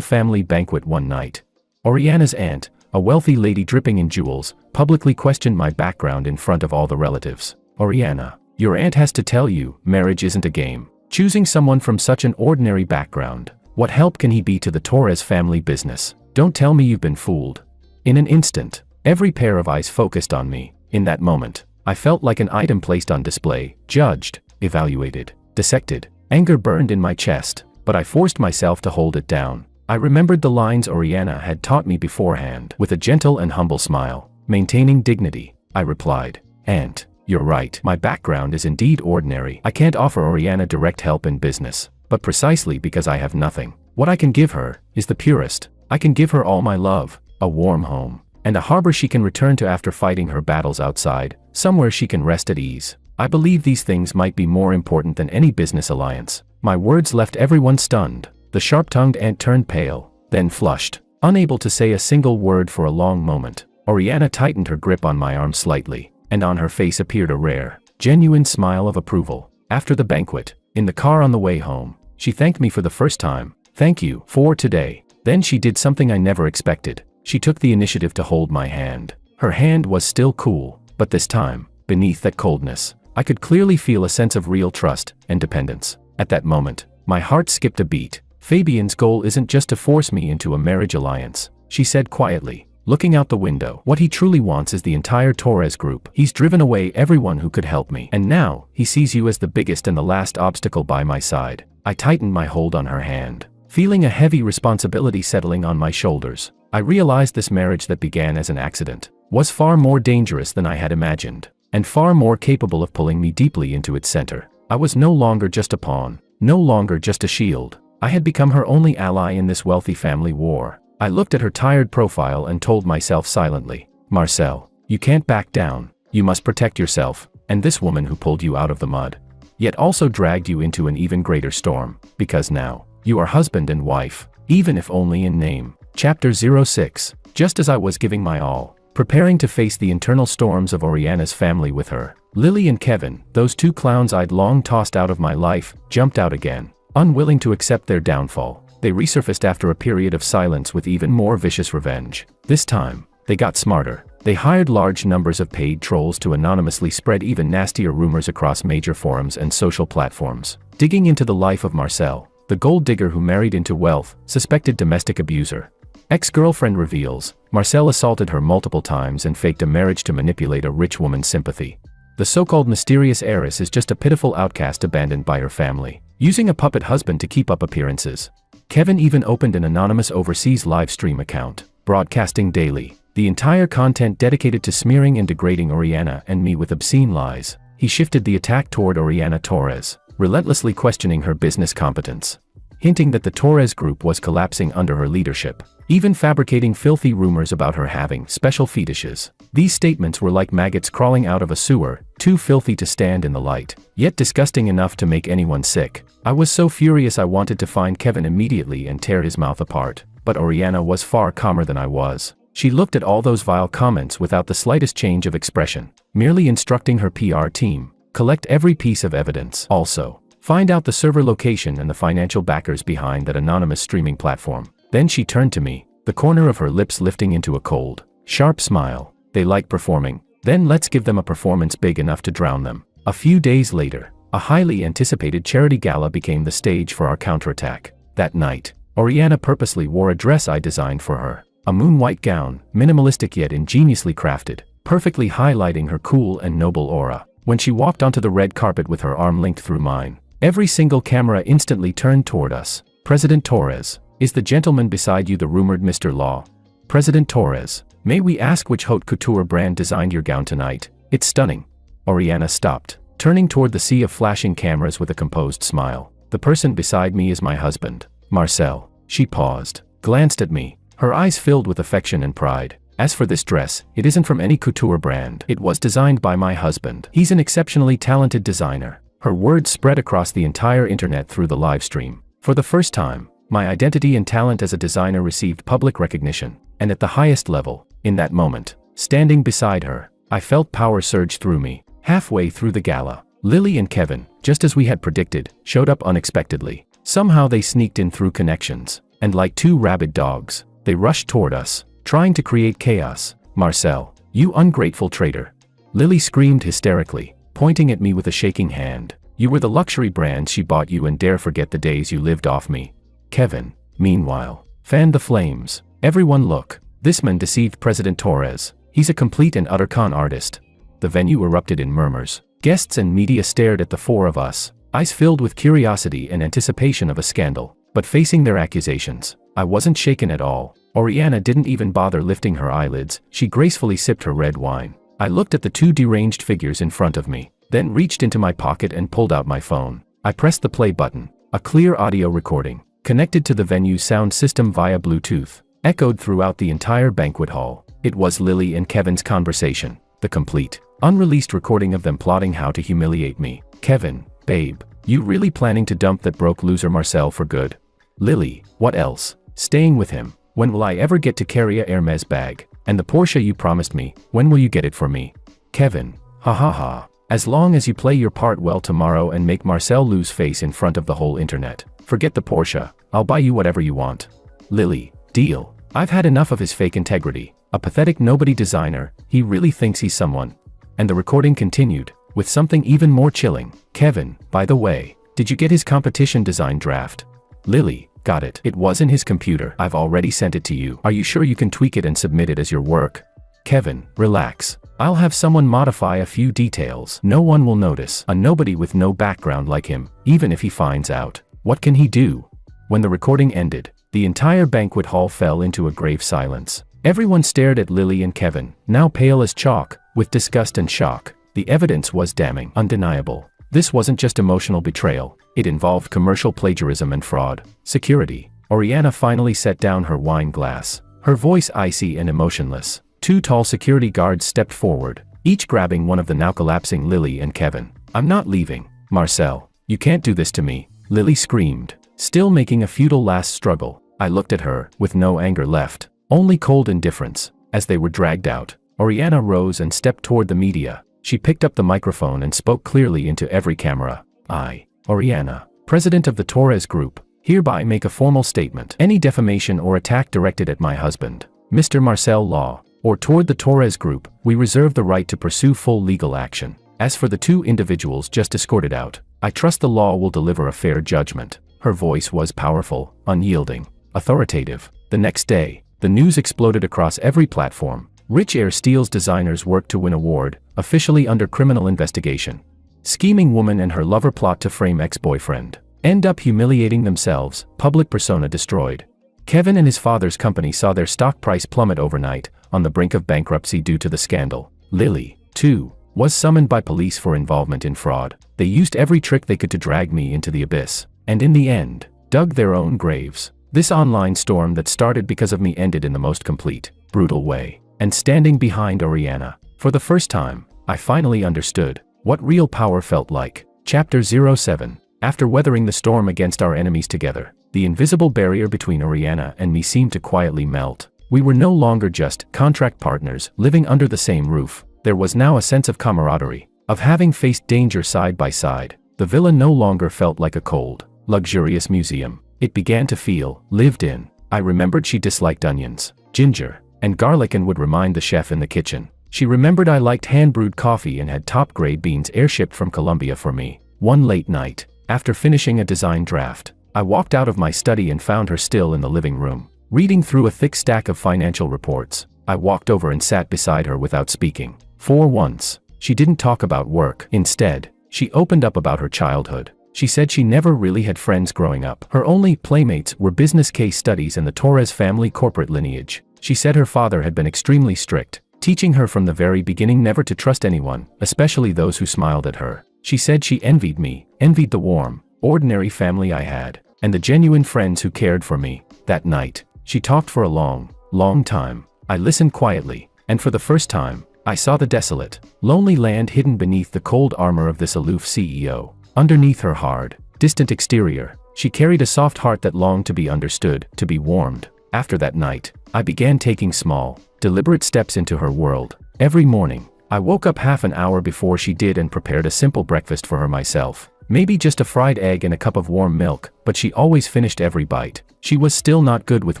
family banquet one night, Oriana's aunt, a wealthy lady dripping in jewels, publicly questioned my background in front of all the relatives. Oriana, your aunt has to tell you, marriage isn't a game. Choosing someone from such an ordinary background, what help can he be to the Torres family business? Don't tell me you've been fooled. In an instant, every pair of eyes focused on me. In that moment, I felt like an item placed on display, judged, evaluated, dissected. Anger burned in my chest, but I forced myself to hold it down. I remembered the lines Oriana had taught me beforehand. With a gentle and humble smile, maintaining dignity, I replied, "Aunt, you're right. My background is indeed ordinary. I can't offer Oriana direct help in business, but precisely because I have nothing, what I can give her is the purest. I can give her all my love, a warm home, and a harbor she can return to after fighting her battles outside, somewhere she can rest at ease. I believe these things might be more important than any business alliance." My words left everyone stunned. The sharp-tongued aunt turned pale, then flushed. Unable to say a single word for a long moment, Oriana tightened her grip on my arm slightly, and on her face appeared a rare, genuine smile of approval. After the banquet, in the car on the way home, she thanked me for the first time. "Thank you for today." Then she did something I never expected. She took the initiative to hold my hand. Her hand was still cool, but this time, beneath that coldness, I could clearly feel a sense of real trust and dependence. At that moment, my heart skipped a beat. "Fabian's goal isn't just to force me into a marriage alliance," she said quietly, looking out the window. "What he truly wants is the entire Torres group. He's driven away everyone who could help me, and now, he sees you as the biggest and the last obstacle by my side." I tightened my hold on her hand, feeling a heavy responsibility settling on my shoulders. I realized this marriage that began as an accident was far more dangerous than I had imagined, and far more capable of pulling me deeply into its center. I was no longer just a pawn, no longer just a shield. I had become her only ally in this wealthy family war. I looked at her tired profile and told myself silently, "Marcel, you can't back down. You must protect yourself, and this woman who pulled you out of the mud, yet also dragged you into an even greater storm, because now, you are husband and wife, even if only in name." Chapter 06. Just as I was giving my all, preparing to face the internal storms of Oriana's family with her, Lily and Kevin, those two clowns I'd long tossed out of my life, jumped out again. Unwilling to accept their downfall, they resurfaced after a period of silence with even more vicious revenge. This time, they got smarter. They hired large numbers of paid trolls to anonymously spread even nastier rumors across major forums and social platforms, digging into the life of Marcel, the gold digger who married into wealth, suspected domestic abuser. Ex-girlfriend reveals, Marcel assaulted her multiple times and faked a marriage to manipulate a rich woman's sympathy. The so-called mysterious heiress is just a pitiful outcast abandoned by her family, using a puppet husband to keep up appearances. Kevin even opened an anonymous overseas live stream account, broadcasting daily, the entire content dedicated to smearing and degrading Oriana and me with obscene lies. He shifted the attack toward Oriana Torres, relentlessly questioning her business competence, hinting that the Torres group was collapsing under her leadership, even fabricating filthy rumors about her having special fetishes. These statements were like maggots crawling out of a sewer, too filthy to stand in the light, yet disgusting enough to make anyone sick. I was so furious I wanted to find Kevin immediately and tear his mouth apart, but Oriana was far calmer than I was. She looked at all those vile comments without the slightest change of expression, merely instructing her PR team, collect every piece of evidence. Also, find out the server location and the financial backers behind that anonymous streaming platform. Then she turned to me, the corner of her lips lifting into a cold, sharp smile. "They like performing. Then let's give them a performance big enough to drown them." A few days later, a highly anticipated charity gala became the stage for our counterattack. That night, Oriana purposely wore a dress I designed for her, a moon-white gown, minimalistic yet ingeniously crafted, perfectly highlighting her cool and noble aura. When she walked onto the red carpet with her arm linked through mine, every single camera instantly turned toward us. President Torres, is the gentleman beside you the rumored Mr. Law? President Torres, may we ask which haute couture brand designed your gown tonight? It's stunning. Oriana stopped, turning toward the sea of flashing cameras with a composed smile. The person beside me is my husband, Marcel. She paused, glanced at me, her eyes filled with affection and pride. As for this dress, it isn't from any couture brand. It was designed by my husband. He's an exceptionally talented designer. Her words spread across the entire internet through the live stream. For the first time, my identity and talent as a designer received public recognition, and at the highest level. In that moment, standing beside her, I felt power surge through me. Halfway through the gala, Lily and Kevin, just as we had predicted, showed up unexpectedly. Somehow they sneaked in through connections, and like two rabid dogs, they rushed toward us, trying to create chaos. Marcel, you ungrateful traitor. Lily screamed hysterically, pointing at me with a shaking hand. You were the luxury brands she bought you and dare forget the days you lived off me. Kevin, meanwhile, fanned the flames. Everyone look, this man deceived President Torres. He's a complete and utter con artist. The venue erupted in murmurs. Guests and media stared at the four of us, eyes filled with curiosity and anticipation of a scandal. But facing their accusations, I wasn't shaken at all. Oriana didn't even bother lifting her eyelids. She gracefully sipped her red wine. I looked at the two deranged figures in front of me, then reached into my pocket and pulled out my phone. I pressed the play button. A clear audio recording, connected to the venue's sound system via Bluetooth, echoed throughout the entire banquet hall. It was Lily and Kevin's conversation, the complete, unreleased recording of them plotting how to humiliate me. Kevin, babe, you really planning to dump that broke loser Marcel for good? Lily, what else? Staying with him. When will I ever get to carry a Hermes bag? And the Porsche you promised me, when will you get it for me? Kevin, ha ha ha. As long as you play your part well tomorrow and make Marcel lose face in front of the whole internet. Forget the Porsche, I'll buy you whatever you want. Lily, deal. I've had enough of his fake integrity. A pathetic nobody designer, he really thinks he's someone. And the recording continued, with something even more chilling. Kevin, by the way, did you get his competition design draft? Lily, got it. It was in his computer. I've already sent it to you. Are you sure you can tweak it and submit it as your work? Kevin, relax. I'll have someone modify a few details. No one will notice. A nobody with no background like him, even if he finds out. What can he do? When the recording ended, the entire banquet hall fell into a grave silence. Everyone stared at Lily and Kevin, now pale as chalk, with disgust and shock. The evidence was damning, undeniable. This wasn't just emotional betrayal, it involved commercial plagiarism and fraud. Security. Oriana finally set down her wine glass, her voice icy and emotionless. Two tall security guards stepped forward, each grabbing one of the now collapsing Lily and Kevin. I'm not leaving. Marcel, you can't do this to me. Lily screamed, still making a futile last struggle. I looked at her, with no anger left, only cold indifference. As they were dragged out, Oriana rose and stepped toward the media. She picked up the microphone and spoke clearly into every camera. I, Oriana, president of the Torres Group, hereby make a formal statement. Any defamation or attack directed at my husband, Mr. Marcel Law, or toward the Torres Group, we reserve the right to pursue full legal action. As for the two individuals just escorted out, I trust the law will deliver a fair judgment. Her voice was powerful, unyielding, authoritative. The next day, the news exploded across every platform. Rich Air Steel's designers worked to win award, officially under criminal investigation. Scheming woman and her lover plot to frame ex-boyfriend. End up humiliating themselves, public persona destroyed. Kevin and his father's company saw their stock price plummet overnight, on the brink of bankruptcy due to the scandal. Lily, too, was summoned by police for involvement in fraud. They used every trick they could to drag me into the abyss, and in the end, dug their own graves. This online storm that started because of me ended in the most complete, brutal way. And standing behind Oriana, for the first time, I finally understood what real power felt like. Chapter 07. After weathering the storm against our enemies together, the invisible barrier between Oriana and me seemed to quietly melt. We were no longer just contract partners living under the same roof. There was now a sense of camaraderie, of having faced danger side by side. The villa no longer felt like a cold, luxurious museum. It began to feel lived in. I remembered she disliked onions, ginger, and garlic and would remind the chef in the kitchen. She remembered I liked hand-brewed coffee and had top-grade beans airshipped from Colombia for me. One late night, after finishing a design draft, I walked out of my study and found her still in the living room, reading through a thick stack of financial reports. I walked over and sat beside her without speaking. For once, She didn't talk about work. Instead, she opened up about her childhood. She said she never really had friends growing up. Her only playmates were business case studies and the Torres family corporate lineage. She said her father had been extremely strict, teaching her from the very beginning never to trust anyone, especially those who smiled at her. She said she envied me, envied the warm, ordinary family I had, and the genuine friends who cared for me. That night, she talked for a long, long time. I listened quietly, and for the first time, I saw the desolate, lonely land hidden beneath the cold armor of this aloof CEO. Underneath her hard, distant exterior, she carried a soft heart that longed to be understood, to be warmed. After that night, I began taking small, deliberate steps into her world. Every morning, I woke up half an hour before she did and prepared a simple breakfast for her myself. Maybe just a fried egg and a cup of warm milk, but she always finished every bite. She was still not good with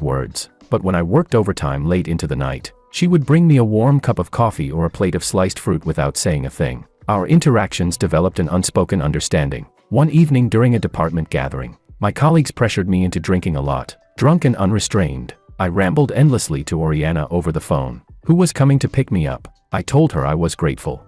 words, but when I worked overtime late into the night, she would bring me a warm cup of coffee or a plate of sliced fruit without saying a thing. Our interactions developed an unspoken understanding. One evening during a department gathering, my colleagues pressured me into drinking a lot. Drunk and unrestrained, I rambled endlessly to Oriana over the phone, who was coming to pick me up. I told her I was grateful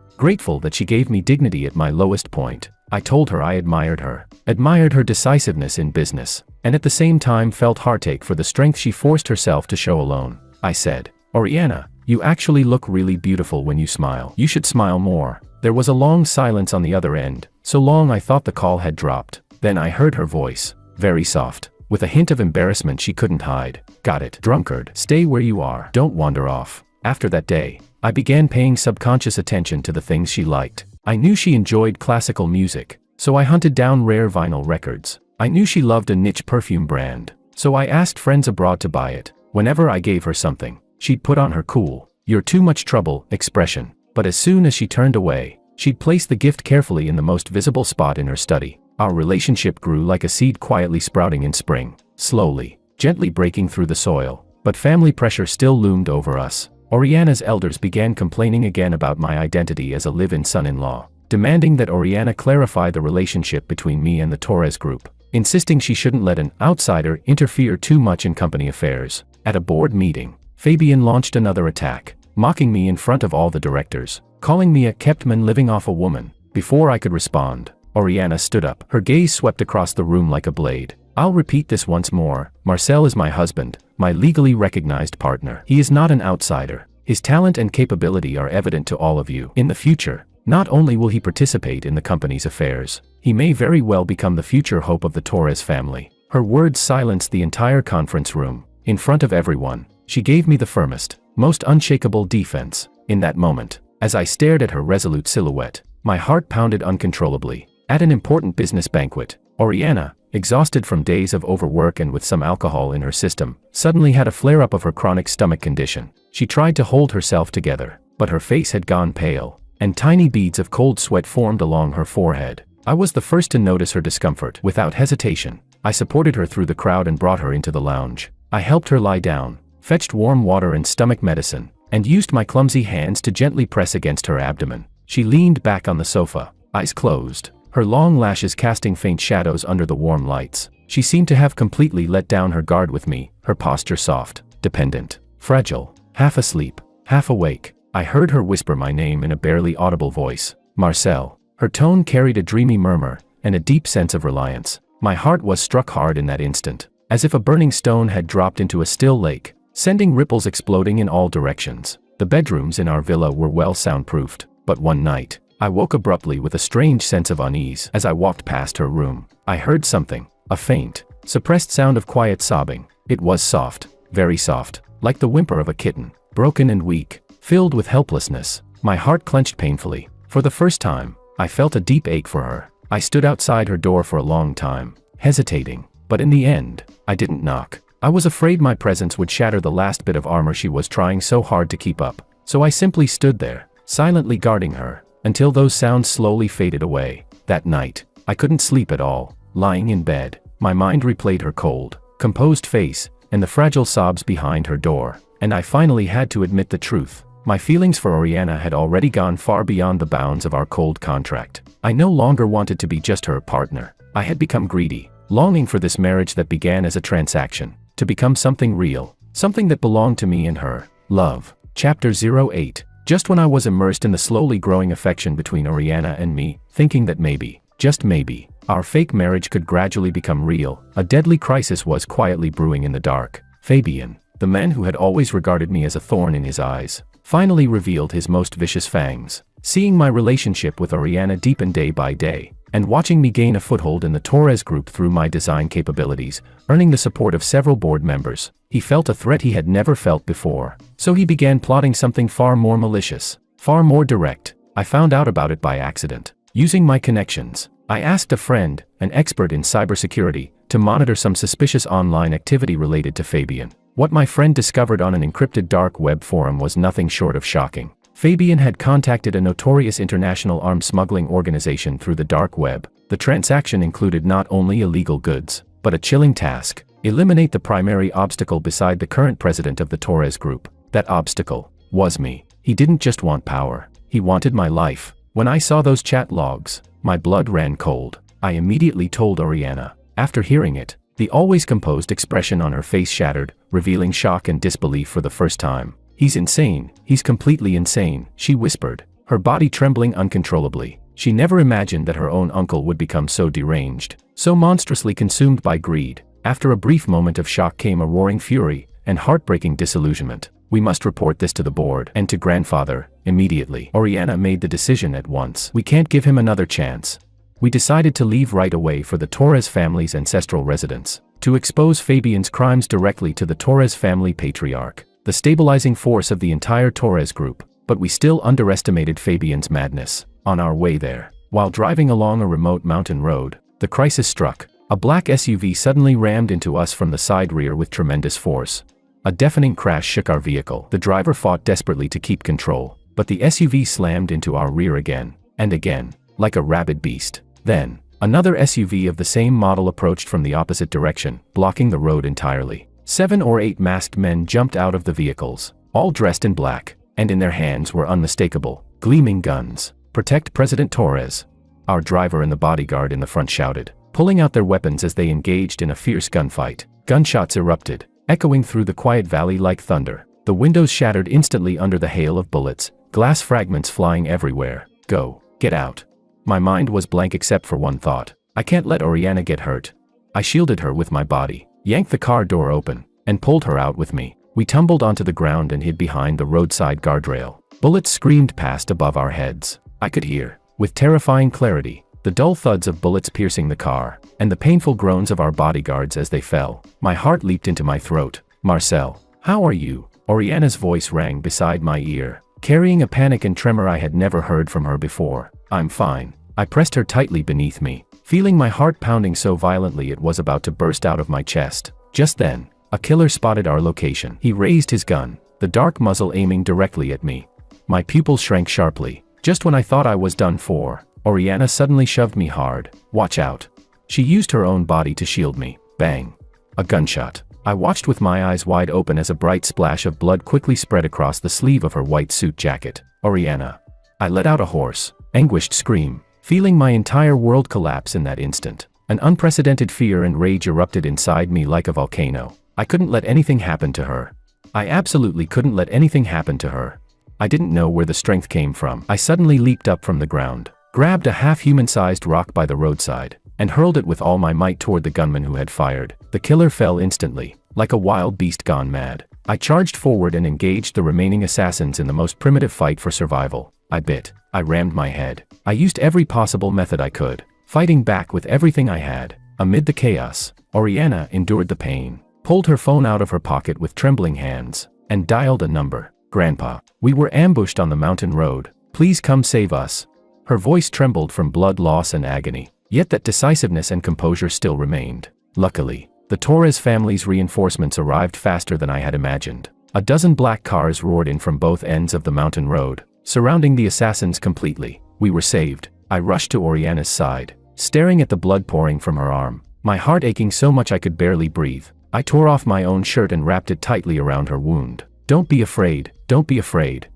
that she gave me dignity at my lowest point. I told her I admired her decisiveness in business, and at the same time felt heartache for the strength she forced herself to show alone. I said, Oriana, you actually look really beautiful when you smile. You should smile more. There was a long silence on the other end, so long I thought the call had dropped. Then I heard her voice, very soft, with a hint of embarrassment she couldn't hide. Got it, drunkard. Stay where you are. Don't wander off. After that day, I began paying subconscious attention to the things she liked. I knew she enjoyed classical music, so I hunted down rare vinyl records. I knew she loved a niche perfume brand, so I asked friends abroad to buy it. Whenever I gave her something, she'd put on her cool, "You're too much trouble" expression. But as soon as she turned away, she'd place the gift carefully in the most visible spot in her study. Our relationship grew like a seed quietly sprouting in spring, slowly, gently breaking through the soil. But family pressure still loomed over us. Oriana's elders began complaining again about my identity as a live-in son-in-law, demanding that Oriana clarify the relationship between me and the Torres group, insisting she shouldn't let an outsider interfere too much in company affairs. At a board meeting, Fabian launched another attack, mocking me in front of all the directors, calling me a kept man living off a woman. Before I could respond, Oriana stood up. Her gaze swept across the room like a blade. I'll repeat this once more. Marcel is my husband, my legally recognized partner. He is not an outsider. His talent and capability are evident to all of you. In the future, not only will he participate in the company's affairs, he may very well become the future hope of the Torres family. Her words silenced the entire conference room. In front of everyone, she gave me the firmest, most unshakable defense. In that moment, as I stared at her resolute silhouette, my heart pounded uncontrollably. At an important business banquet, Oriana, exhausted from days of overwork and with some alcohol in her system, suddenly had a flare-up of her chronic stomach condition. She tried to hold herself together, but her face had gone pale, and tiny beads of cold sweat formed along her forehead. I was the first to notice her discomfort. Without hesitation, I supported her through the crowd and brought her into the lounge. I helped her lie down, fetched warm water and stomach medicine, and used my clumsy hands to gently press against her abdomen. She leaned back on the sofa, eyes closed, her long lashes casting faint shadows under the warm lights. She seemed to have completely let down her guard with me, her posture soft, dependent, fragile, half asleep, half awake. I heard her whisper my name in a barely audible voice. Marcel. Her tone carried a dreamy murmur, and a deep sense of reliance. My heart was struck hard in that instant, as if a burning stone had dropped into a still lake, sending ripples exploding in all directions. The bedrooms in our villa were well soundproofed, but one night, I woke abruptly with a strange sense of unease. As I walked past her room, I heard something, a faint, suppressed sound of quiet sobbing. It was soft, very soft, like the whimper of a kitten, broken and weak, filled with helplessness. My heart clenched painfully. For the first time, I felt a deep ache for her. I stood outside her door for a long time, hesitating, but in the end, I didn't knock. I was afraid my presence would shatter the last bit of armor she was trying so hard to keep up, so I simply stood there, silently guarding her, until those sounds slowly faded away. That night, I couldn't sleep at all. Lying in bed, my mind replayed her cold, composed face, and the fragile sobs behind her door, and I finally had to admit the truth. My feelings for Oriana had already gone far beyond the bounds of our cold contract. I no longer wanted to be just her partner. I had become greedy, longing for this marriage that began as a transaction, to become something real, something that belonged to me and her. Love. Chapter 08. Just when I was immersed in the slowly growing affection between Oriana and me, thinking that maybe, just maybe, our fake marriage could gradually become real, a deadly crisis was quietly brewing in the dark. Fabian, the man who had always regarded me as a thorn in his eyes, finally revealed his most vicious fangs. Seeing my relationship with Oriana deepen day by day, and watching me gain a foothold in the Torres group through my design capabilities, earning the support of several board members, he felt a threat he had never felt before. So he began plotting something far more malicious, far more direct. I found out about it by accident. Using my connections, I asked a friend, an expert in cybersecurity, to monitor some suspicious online activity related to Fabian. What my friend discovered on an encrypted dark web forum was nothing short of shocking. Fabian had contacted a notorious international arms smuggling organization through the dark web. The transaction included not only illegal goods, but a chilling task: eliminate the primary obstacle beside the current president of the Torres group. That obstacle was me. He didn't just want power, he wanted my life. When I saw those chat logs, my blood ran cold. I immediately told Oriana. After hearing it, the always composed expression on her face shattered, revealing shock and disbelief for the first time. "He's insane, he's completely insane," she whispered, her body trembling uncontrollably. She never imagined that her own uncle would become so deranged, so monstrously consumed by greed. After a brief moment of shock came a roaring fury and heartbreaking disillusionment. "We must report this to the board and to grandfather, immediately." Oriana made the decision at once. "We can't give him another chance." We decided to leave right away for the Torres family's ancestral residence, to expose Fabian's crimes directly to the Torres family patriarch, the stabilizing force of the entire Torres group. But we still underestimated Fabian's madness. On our way there, while driving along a remote mountain road, the crisis struck. A black SUV suddenly rammed into us from the side rear with tremendous force. A deafening crash shook our vehicle. The driver fought desperately to keep control, but the SUV slammed into our rear again, and again, like a rabid beast. Then, another SUV of the same model approached from the opposite direction, blocking the road entirely. 7 or 8 masked men jumped out of the vehicles, all dressed in black, and in their hands were unmistakable, gleaming guns. "Protect President Torres," our driver and the bodyguard in the front shouted, pulling out their weapons as they engaged in a fierce gunfight. Gunshots erupted, echoing through the quiet valley like thunder. The windows shattered instantly under the hail of bullets, glass fragments flying everywhere. "Go, get out." My mind was blank except for one thought. I can't let Oriana get hurt. I shielded her with my body, yanked the car door open, and pulled her out with me. We tumbled onto the ground and hid behind the roadside guardrail. Bullets screamed past above our heads. I could hear, with terrifying clarity, the dull thuds of bullets piercing the car, and the painful groans of our bodyguards as they fell. My heart leaped into my throat. "Marcel, how are you?" Oriana's voice rang beside my ear, carrying a panic and tremor I had never heard from her before. "I'm fine." I pressed her tightly beneath me, feeling my heart pounding so violently it was about to burst out of my chest. Just then, a killer spotted our location. He raised his gun, the dark muzzle aiming directly at me. My pupils shrank sharply. Just when I thought I was done for, Oriana suddenly shoved me hard. "Watch out." She used her own body to shield me. Bang. A gunshot. I watched with my eyes wide open as a bright splash of blood quickly spread across the sleeve of her white suit jacket. "Oriana." I let out a hoarse, anguished scream, feeling my entire world collapse in that instant. An unprecedented fear and rage erupted inside me like a volcano. I couldn't let anything happen to her. I absolutely couldn't let anything happen to her. I didn't know where the strength came from. I suddenly leaped up from the ground, grabbed a half-human-sized rock by the roadside, and hurled it with all my might toward the gunman who had fired. The killer fell instantly, like a wild beast gone mad. I charged forward and engaged the remaining assassins in the most primitive fight for survival. I bit. I rammed my head. I used every possible method I could, fighting back with everything I had. Amid the chaos, Oriana endured the pain, pulled her phone out of her pocket with trembling hands, and dialed a number. "Grandpa, we were ambushed on the mountain road. Please come save us." Her voice trembled from blood loss and agony, yet that decisiveness and composure still remained. Luckily, the Torres family's reinforcements arrived faster than I had imagined. A dozen black cars roared in from both ends of the mountain road, surrounding the assassins completely. We were saved. I rushed to Oriana's side, staring at the blood pouring from her arm, my heart aching so much I could barely breathe. I tore off my own shirt and wrapped it tightly around her wound. "Don't be afraid, don't be afraid.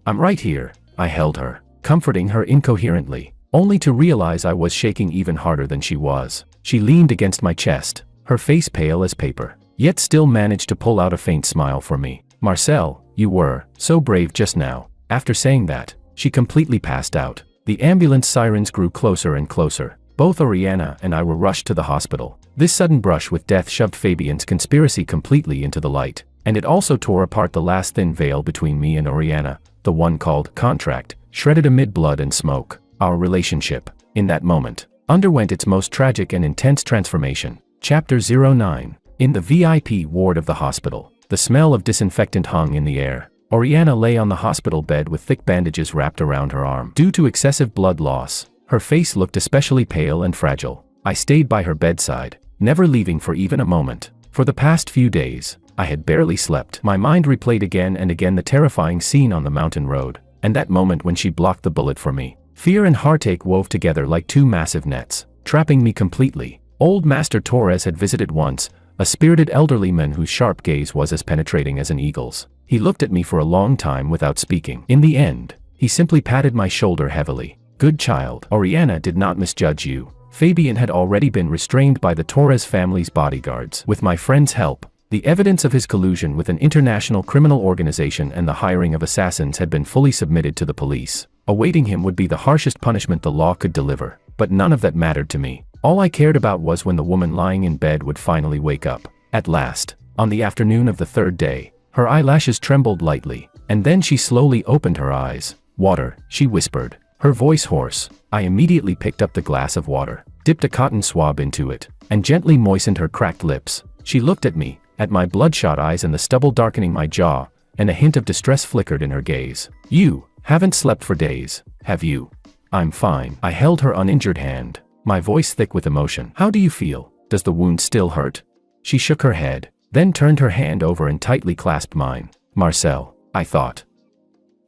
I'm right here." I held her, comforting her incoherently, only to realize I was shaking even harder than she was. She leaned against my chest, her face pale as paper, yet still managed to pull out a faint smile for me. "Marcel, you were so brave just now." After saying that, she completely passed out. The ambulance sirens grew closer and closer. Both Oriana and I were rushed to the hospital. This sudden brush with death shoved Fabian's conspiracy completely into the light, and it also tore apart the last thin veil between me and Oriana, the one called contract, shredded amid blood and smoke. Our relationship, in that moment, underwent its most tragic and intense transformation. Chapter 09. In the VIP ward of the hospital, the smell of disinfectant hung in the air. Oriana lay on the hospital bed with thick bandages wrapped around her arm. Due to excessive blood loss, her face looked especially pale and fragile. I stayed by her bedside, never leaving for even a moment. For the past few days, I had barely slept. My mind replayed again and again the terrifying scene on the mountain road, and that moment when she blocked the bullet for me. Fear and heartache wove together like two massive nets, trapping me completely. Old Master Torres had visited once, a spirited elderly man whose sharp gaze was as penetrating as an eagle's. He looked at me for a long time without speaking. In the end, he simply patted my shoulder heavily. Good child. Oriana did not misjudge you. Fabian had already been restrained by the Torres family's bodyguards. With my friend's help, the evidence of his collusion with an international criminal organization and the hiring of assassins had been fully submitted to the police. Awaiting him would be the harshest punishment the law could deliver, but none of that mattered to me. All I cared about was when the woman lying in bed would finally wake up. At last, on the afternoon of the third day, her eyelashes trembled lightly, and then she slowly opened her eyes. "Water," she whispered, her voice hoarse. I immediately picked up the glass of water, dipped a cotton swab into it, and gently moistened her cracked lips. She looked at me, at my bloodshot eyes and the stubble darkening my jaw, and a hint of distress flickered in her gaze. "You haven't slept for days, have you?" "I'm fine." I held her uninjured hand, my voice thick with emotion. "How do you feel? Does the wound still hurt?" She shook her head, then turned her hand over and tightly clasped mine. "Marcel, I thought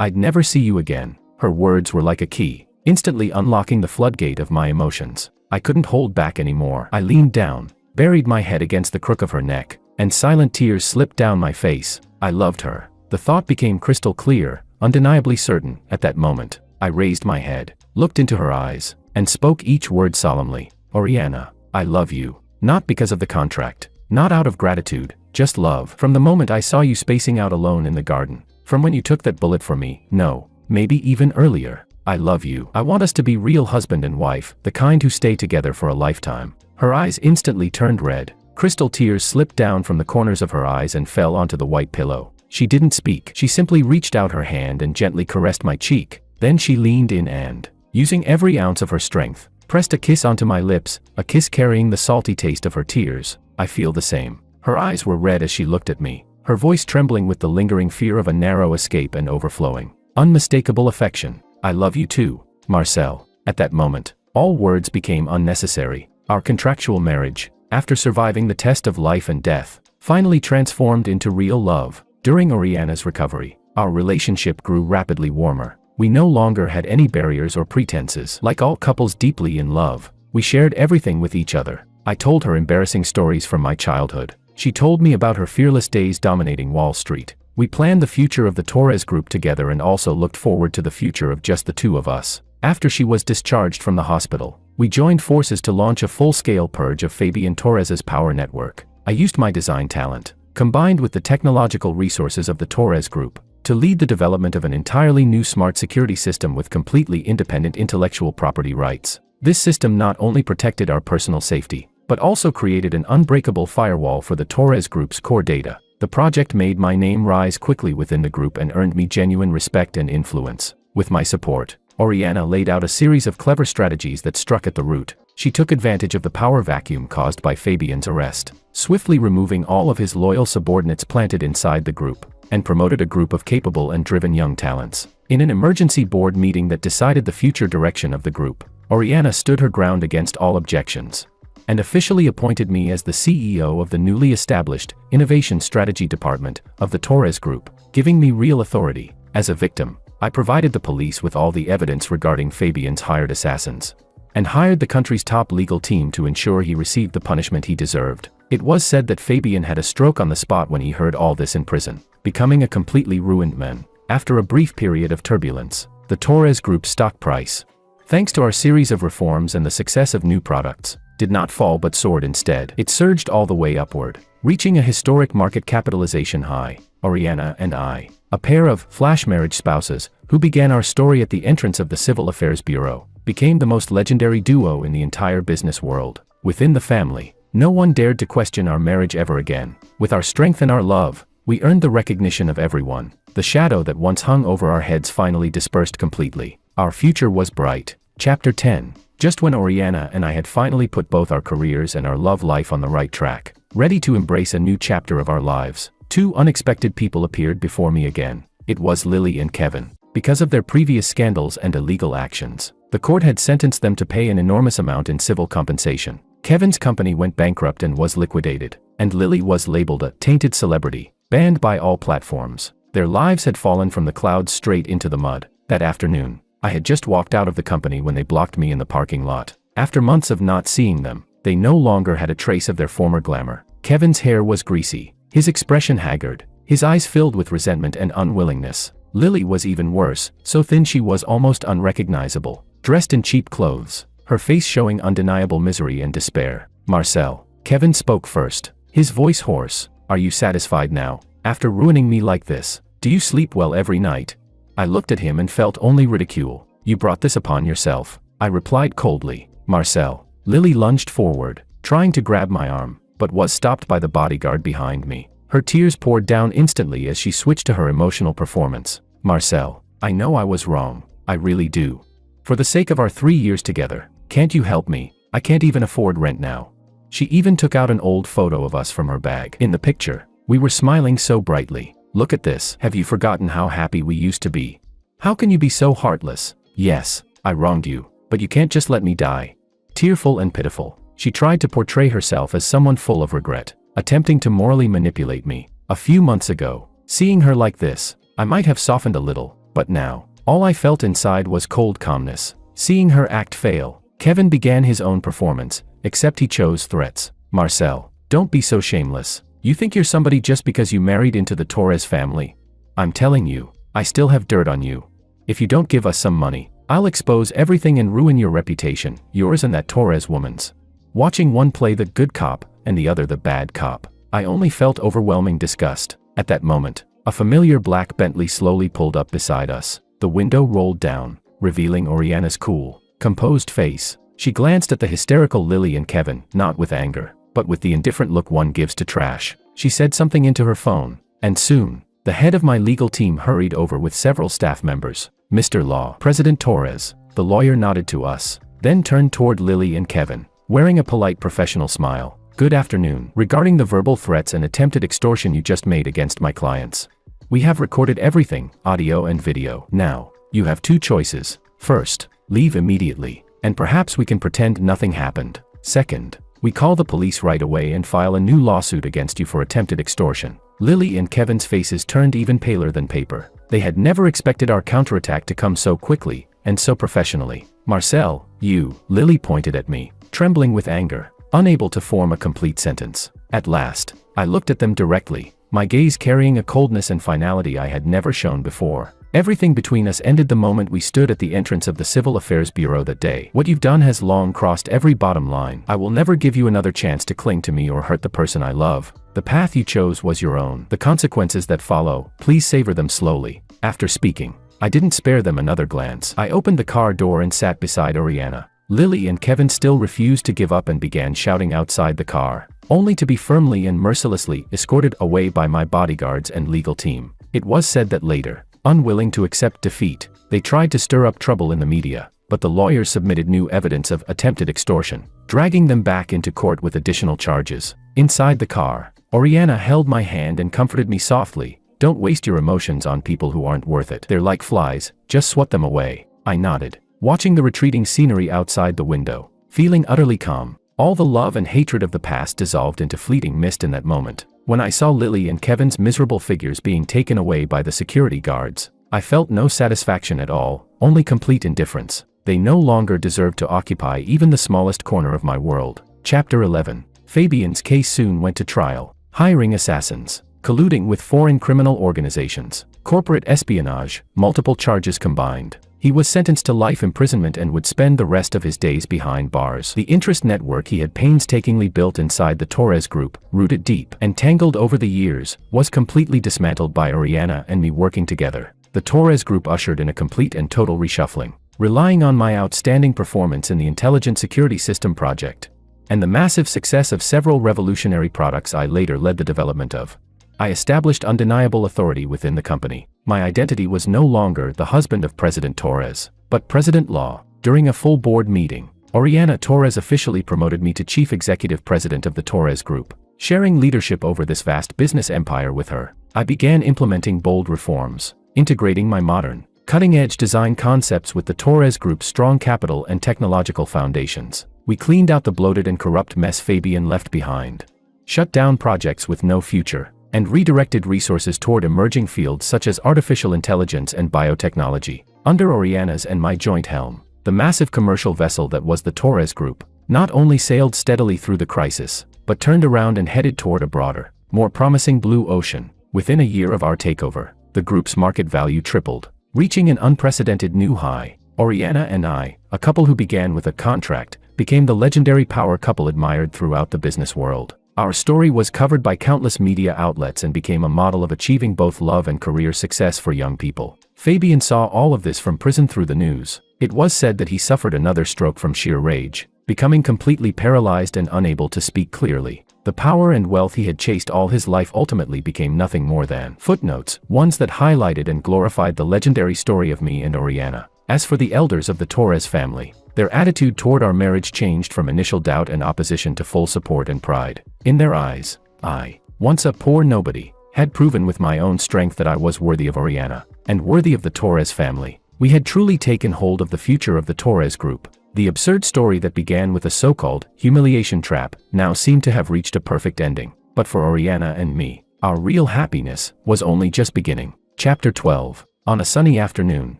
I'd never see you again." Her words were like a key, instantly unlocking the floodgate of my emotions. I couldn't hold back anymore. I leaned down, buried my head against the crook of her neck, and silent tears slipped down my face. I loved her. The thought became crystal clear, undeniably certain. At that moment, I raised my head, looked into her eyes, and spoke each word solemnly. "Oriana, I love you. Not because of the contract, not out of gratitude, just love. From the moment I saw you spacing out alone in the garden, from when you took that bullet for me, no, maybe even earlier. I love you. I want us to be real husband and wife, the kind who stay together for a lifetime." Her eyes instantly turned red. Crystal tears slipped down from the corners of her eyes and fell onto the white pillow. She didn't speak. She simply reached out her hand and gently caressed my cheek. Then she leaned in and, using every ounce of her strength, pressed a kiss onto my lips, a kiss carrying the salty taste of her tears. I feel the same. Her eyes were red as she looked at me, her voice trembling with the lingering fear of a narrow escape and overflowing, unmistakable affection. "I love you too, Marcel." At that moment, all words became unnecessary. Our contractual marriage, after surviving the test of life and death, finally transformed into real love. During Oriana's recovery, our relationship grew rapidly warmer. We no longer had any barriers or pretenses. Like all couples deeply in love, we shared everything with each other. I told her embarrassing stories from my childhood. She told me about her fearless days dominating Wall Street. We planned the future of the Torres group together and also looked forward to the future of just the two of us. After she was discharged from the hospital, we joined forces to launch a full-scale purge of Fabian Torres's power network. I used my design talent, combined with the technological resources of the Torres group, to lead the development of an entirely new smart security system with completely independent intellectual property rights. This system not only protected our personal safety, but also created an unbreakable firewall for the Torres group's core data. The project made my name rise quickly within the group and earned me genuine respect and influence. With my support, Oriana laid out a series of clever strategies that struck at the root. She took advantage of the power vacuum caused by Fabian's arrest, swiftly removing all of his loyal subordinates planted inside the group, and promoted a group of capable and driven young talents. In an emergency board meeting that decided the future direction of the group, Oriana stood her ground against all objections, and officially appointed me as the CEO of the newly established Innovation Strategy Department of the Torres Group, giving me real authority. As a victim, I provided the police with all the evidence regarding Fabian's hired assassins, and hired the country's top legal team to ensure he received the punishment he deserved. It was said that Fabian had a stroke on the spot when he heard all this in prison, becoming a completely ruined man. After a brief period of turbulence, the Torres Group's stock price, thanks to our series of reforms and the success of new products, did not fall but soared instead. It surged all the way upward, reaching a historic market capitalization high. Oriana and I, A pair of flash marriage spouses, who began our story at the entrance of the Civil Affairs Bureau, became the most legendary duo in the entire business world. Within the family, no one dared to question our marriage ever again. With our strength and our love, we earned the recognition of everyone. The shadow that once hung over our heads finally dispersed completely. Our future was bright. Chapter 10. Just when Oriana and I had finally put both our careers and our love life on the right track, ready to embrace a new chapter of our lives, two unexpected people appeared before me again. It was Lily and Kevin. Because of their previous scandals and illegal actions, the court had sentenced them to pay an enormous amount in civil compensation. Kevin's company went bankrupt and was liquidated, and Lily was labeled a tainted celebrity, banned by all platforms. Their lives had fallen from the clouds straight into the mud. That afternoon, I had just walked out of the company when they blocked me in the parking lot. After months of not seeing them, they no longer had a trace of their former glamour. Kevin's hair was greasy, his expression haggard, his eyes filled with resentment and unwillingness. Lily was even worse, so thin she was almost unrecognizable, dressed in cheap clothes, her face showing undeniable misery and despair. Marcel. Kevin spoke first, his voice hoarse. Are you satisfied now? After ruining me like this, do you sleep well every night? I looked at him and felt only ridicule. You brought this upon yourself, I replied coldly. Marcel. Lily lunged forward, trying to grab my arm, but was stopped by the bodyguard behind me. Her tears poured down instantly as she switched to her emotional performance. Marcel, I know I was wrong, I really do. For the sake of our 3 years together, can't you help me? I can't even afford rent now. She even took out an old photo of us from her bag. In the picture, we were smiling so brightly. Look at this. Have you forgotten how happy we used to be? How can you be so heartless? Yes, I wronged you, but you can't just let me die. Tearful and pitiful, she tried to portray herself as someone full of regret, attempting to morally manipulate me. A few months ago, seeing her like this, I might have softened a little, but now, all I felt inside was cold calmness. Seeing her act fail, Kevin began his own performance, except he chose threats. Marcel, don't be so shameless. You think you're somebody just because you married into the Torres family? I'm telling you, I still have dirt on you. If you don't give us some money, I'll expose everything and ruin your reputation, yours and that Torres woman's. Watching one play the good cop, and the other the bad cop, I only felt overwhelming disgust. At that moment, a familiar black Bentley slowly pulled up beside us. The window rolled down, revealing Oriana's cool, composed face. She glanced at the hysterical Lily and Kevin, not with anger, but with the indifferent look one gives to trash. She said something into her phone, and soon, the head of my legal team hurried over with several staff members. Mr. Law, President Torres. The lawyer nodded to us, then turned toward Lily and Kevin, wearing a polite professional smile. Good afternoon. Regarding the verbal threats and attempted extortion you just made against my clients, we have recorded everything, audio and video. Now, you have two choices. First, leave immediately, and perhaps we can pretend nothing happened. Second, we call the police right away and file a new lawsuit against you for attempted extortion. Lily and Kevin's faces turned even paler than paper. They had never expected our counterattack to come so quickly, and so professionally. Marcel, you. Lily pointed at me, trembling with anger, unable to form a complete sentence. At last, I looked at them directly, my gaze carrying a coldness and finality I had never shown before. Everything between us ended the moment we stood at the entrance of the Civil Affairs Bureau that day. What you've done has long crossed every bottom line. I will never give you another chance to cling to me or hurt the person I love. The path you chose was your own. The consequences that follow, please savor them slowly. After speaking, I didn't spare them another glance. I opened the car door and sat beside Oriana. Lily and Kevin still refused to give up and began shouting outside the car, only to be firmly and mercilessly escorted away by my bodyguards and legal team. It was said that later, unwilling to accept defeat, they tried to stir up trouble in the media, but the lawyers submitted new evidence of attempted extortion, dragging them back into court with additional charges. Inside the car, Oriana held my hand and comforted me softly. Don't waste your emotions on people who aren't worth it. They're like flies, just swat them away. I nodded, watching the retreating scenery outside the window, feeling utterly calm. All the love and hatred of the past dissolved into fleeting mist in that moment. When I saw Lily and Kevin's miserable figures being taken away by the security guards, I felt no satisfaction at all, only complete indifference. They no longer deserved to occupy even the smallest corner of my world. Chapter 11. Fabian's case soon went to trial. Hiring assassins, colluding with foreign criminal organizations, corporate espionage, multiple charges combined. He was sentenced to life imprisonment and would spend the rest of his days behind bars. The interest network he had painstakingly built inside the Torres group, rooted deep and tangled over the years, was completely dismantled by Oriana and me working together. The Torres group ushered in a complete and total reshuffling. Relying on my outstanding performance in the Intelligent Security System project, and the massive success of several revolutionary products I later led the development of, I established undeniable authority within the company. My identity was no longer the husband of President Torres, but President Law. During a full board meeting, Oriana Torres officially promoted me to Chief Executive President of the Torres Group. Sharing leadership over this vast business empire with her, I began implementing bold reforms, integrating my modern, cutting-edge design concepts with the Torres Group's strong capital and technological foundations. We cleaned out the bloated and corrupt mess Fabian left behind, shut down projects with no future, and redirected resources toward emerging fields such as artificial intelligence and biotechnology. Under Oriana's and my joint helm, the massive commercial vessel that was the Torres Group not only sailed steadily through the crisis, but turned around and headed toward a broader, more promising blue ocean. Within a year of our takeover, the group's market value tripled, reaching an unprecedented new high. Oriana and I, a couple who began with a contract, became the legendary power couple admired throughout the business world. Our story was covered by countless media outlets and became a model of achieving both love and career success for young people. Fabian saw all of this from prison through the news. It was said that he suffered another stroke from sheer rage, becoming completely paralyzed and unable to speak clearly. The power and wealth he had chased all his life ultimately became nothing more than footnotes, ones that highlighted and glorified the legendary story of me and Oriana. As for the elders of the Torres family, their attitude toward our marriage changed from initial doubt and opposition to full support and pride. In their eyes, I, once a poor nobody, had proven with my own strength that I was worthy of Oriana, and worthy of the Torres family. We had truly taken hold of the future of the Torres Group. The absurd story that began with a so-called humiliation trap now seemed to have reached a perfect ending. But for Oriana and me, our real happiness was only just beginning. Chapter 12. On a sunny afternoon,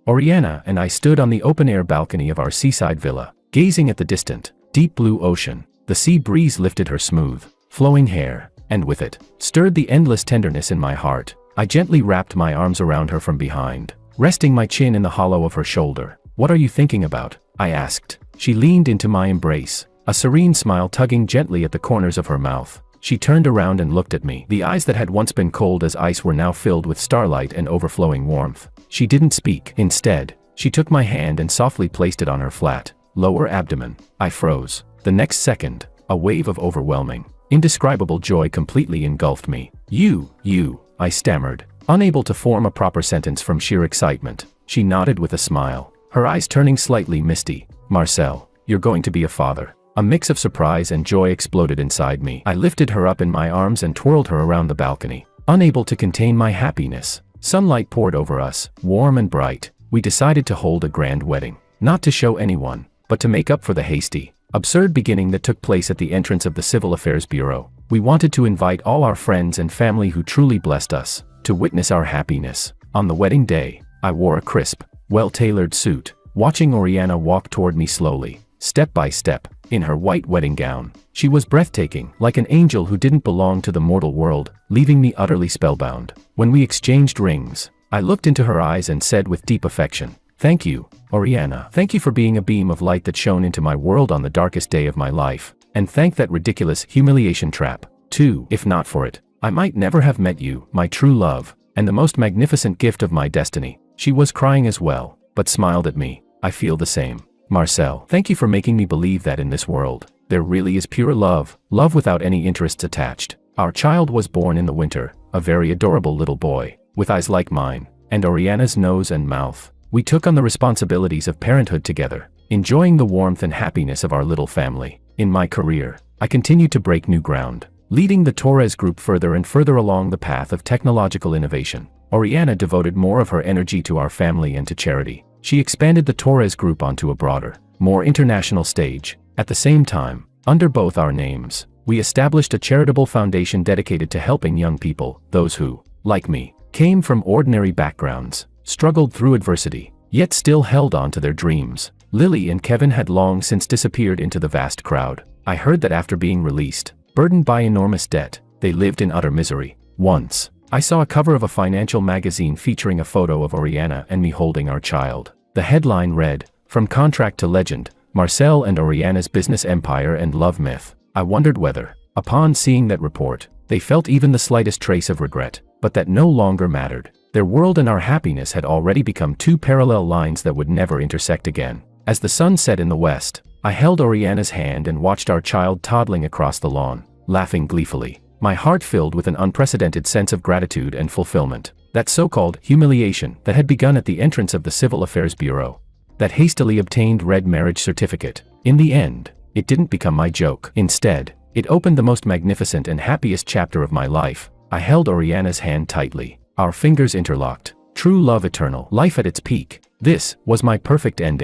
Oriana and I stood on the open-air balcony of our seaside villa, gazing at the distant, deep blue ocean. The sea breeze lifted her smooth, flowing hair, and with it, stirred the endless tenderness in my heart. I gently wrapped my arms around her from behind, resting my chin in the hollow of her shoulder. "What are you thinking about?" I asked. She leaned into my embrace, a serene smile tugging gently at the corners of her mouth. She turned around and looked at me. The eyes that had once been cold as ice were now filled with starlight and overflowing warmth. She didn't speak. Instead, she took my hand and softly placed it on her flat, lower abdomen. I froze. The next second, a wave of overwhelming, indescribable joy completely engulfed me. You, I stammered, unable to form a proper sentence from sheer excitement. She nodded with a smile, her eyes turning slightly misty. "Marcel, you're going to be a father." A mix of surprise and joy exploded inside me. I lifted her up in my arms and twirled her around the balcony, unable to contain my happiness. Sunlight poured over us, warm and bright. We decided to hold a grand wedding, not to show anyone, but to make up for the hasty, absurd beginning that took place at the entrance of the Civil Affairs Bureau. We wanted to invite all our friends and family who truly blessed us, to witness our happiness. On the wedding day, I wore a crisp, well-tailored suit, watching Oriana walk toward me slowly, step by step, in her white wedding gown. She was breathtaking, like an angel who didn't belong to the mortal world, leaving me utterly spellbound. When we exchanged rings, I looked into her eyes and said with deep affection, "Thank you, Oriana. Thank you for being a beam of light that shone into my world on the darkest day of my life. And thank that ridiculous humiliation trap, too. If not for it, I might never have met you, my true love, and the most magnificent gift of my destiny." She was crying as well, but smiled at me. "I feel the same. Marcel, thank you for making me believe that in this world, there really is pure love, love without any interests attached." Our child was born in the winter, a very adorable little boy, with eyes like mine, and Oriana's nose and mouth. We took on the responsibilities of parenthood together, enjoying the warmth and happiness of our little family. In my career, I continued to break new ground, leading the Torres Group further and further along the path of technological innovation. Oriana devoted more of her energy to our family and to charity. She expanded the Torres Group onto a broader, more international stage. At the same time, under both our names, we established a charitable foundation dedicated to helping young people, those who, like me, came from ordinary backgrounds, struggled through adversity, yet still held on to their dreams. Lily and Kevin had long since disappeared into the vast crowd. I heard that after being released, burdened by enormous debt, they lived in utter misery. Once, I saw a cover of a financial magazine featuring a photo of Oriana and me holding our child. The headline read, "From Contract to Legend, Marcel and Oriana's Business Empire and Love Myth." I wondered whether, upon seeing that report, they felt even the slightest trace of regret, but that no longer mattered. Their world and our happiness had already become two parallel lines that would never intersect again. As the sun set in the west, I held Oriana's hand and watched our child toddling across the lawn, laughing gleefully. My heart filled with an unprecedented sense of gratitude and fulfillment. That so-called humiliation that had begun at the entrance of the Civil Affairs Bureau, that hastily obtained red marriage certificate, in the end, it didn't become my joke. Instead, it opened the most magnificent and happiest chapter of my life. I held Oriana's hand tightly, our fingers interlocked. True love eternal, life at its peak. This was my perfect ending.